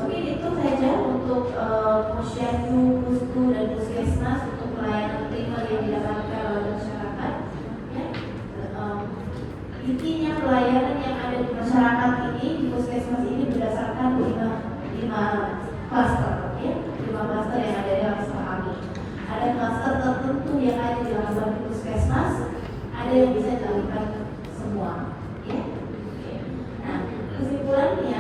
mungkin itu saja untuk Posyandu, Pustu dan puskesmas untuk pelayanan primer yang didapatkan oleh masyarakat, ya. Intinya pelayanan yang ada di masyarakat ini di puskesmas ini berdasarkan 5 klaster, ya, 5 klaster yang ada dalam pahami. Ada klaster tertentu yang hanya dilakukan di puskesmas, ada yang bisa dilakukan semua, ya. Oke. Nah, kesimpulannya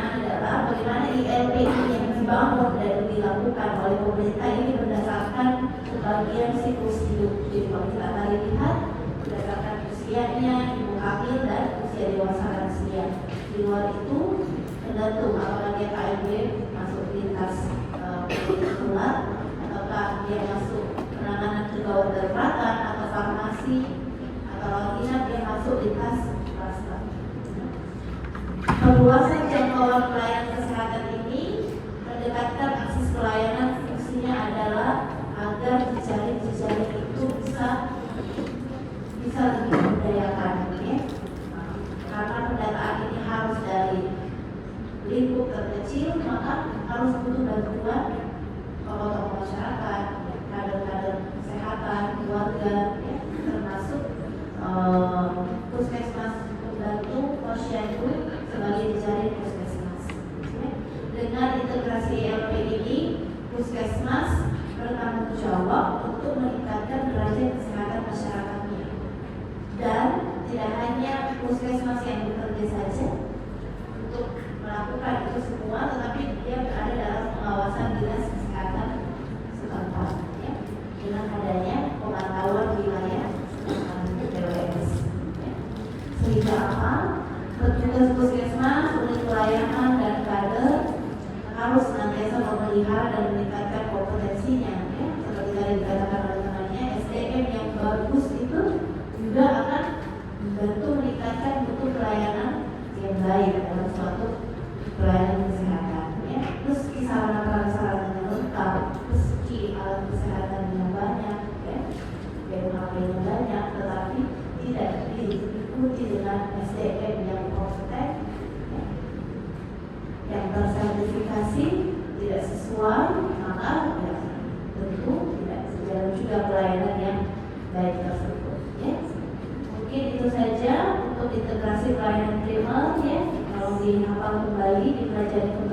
pemerintah ini berdasarkan bagian siklus hidup. Jadi kalau kita tadi lihat berdasarkan usianya, ibu hamil dan usia dewasa lansia. Di luar itu tergantung apakah dia KMB masuk lintas tular ataukah dia masuk penanganan kegawat daruratan atau farmasi atau rawat dia masuk lintas swasta. Perluasan jangkauan pelayanan kesehatan ini mendekatkan akses pelayanan, fungsinya adalah agar jejaring-jejaring itu bisa lebih diberdayakan, ya. Karena pendataan ini harus dari lingkup terkecil, maka harus butuh bantuan tokoh-tokoh masyarakat, kader-kader kesehatan, keluarga, ya, termasuk puskesmas membantu posyandu sebagai jejaring puskesmas. Ya. Dengan integrasi ELP ini, puskesmas bertanggung jawab untuk meningkatkan derajat kesehatan masyarakatnya. Dan tidak hanya puskesmas yang bekerja saja untuk melakukan itu semua, tetapi dia berada dalam pengawasan dinas kesehatan setempat, ya, dengan adanya pemantauan wilayah PWS. Ya. Sehingga apa? Petugas puskesmas, unit pelayanan dan kader harus senantiasa memelihara dan meningkatkan kompetensinya, ya. Seperti tadi dikatakan oleh temannya, SDM yang bagus itu juga akan membantu meningkatkan mutu pelayanan yang baik dalam suatu pelayanan kesehatan, ya. Terus sarana prasarana yang lengkap, meski alat kesehatan yang banyak, ya, BMHP yang banyak, tetapi tidak diikuti dengan SDM yang kompeten, ya, yang tersertifikasi tidak sesuai, maka ya, tentu tidak sejalan juga pelayanan yang baik tersebut, ya. Mungkin itu saja untuk integrasi pelayanan primer, ya. Kalau dihafal kembali, dipelajari kembali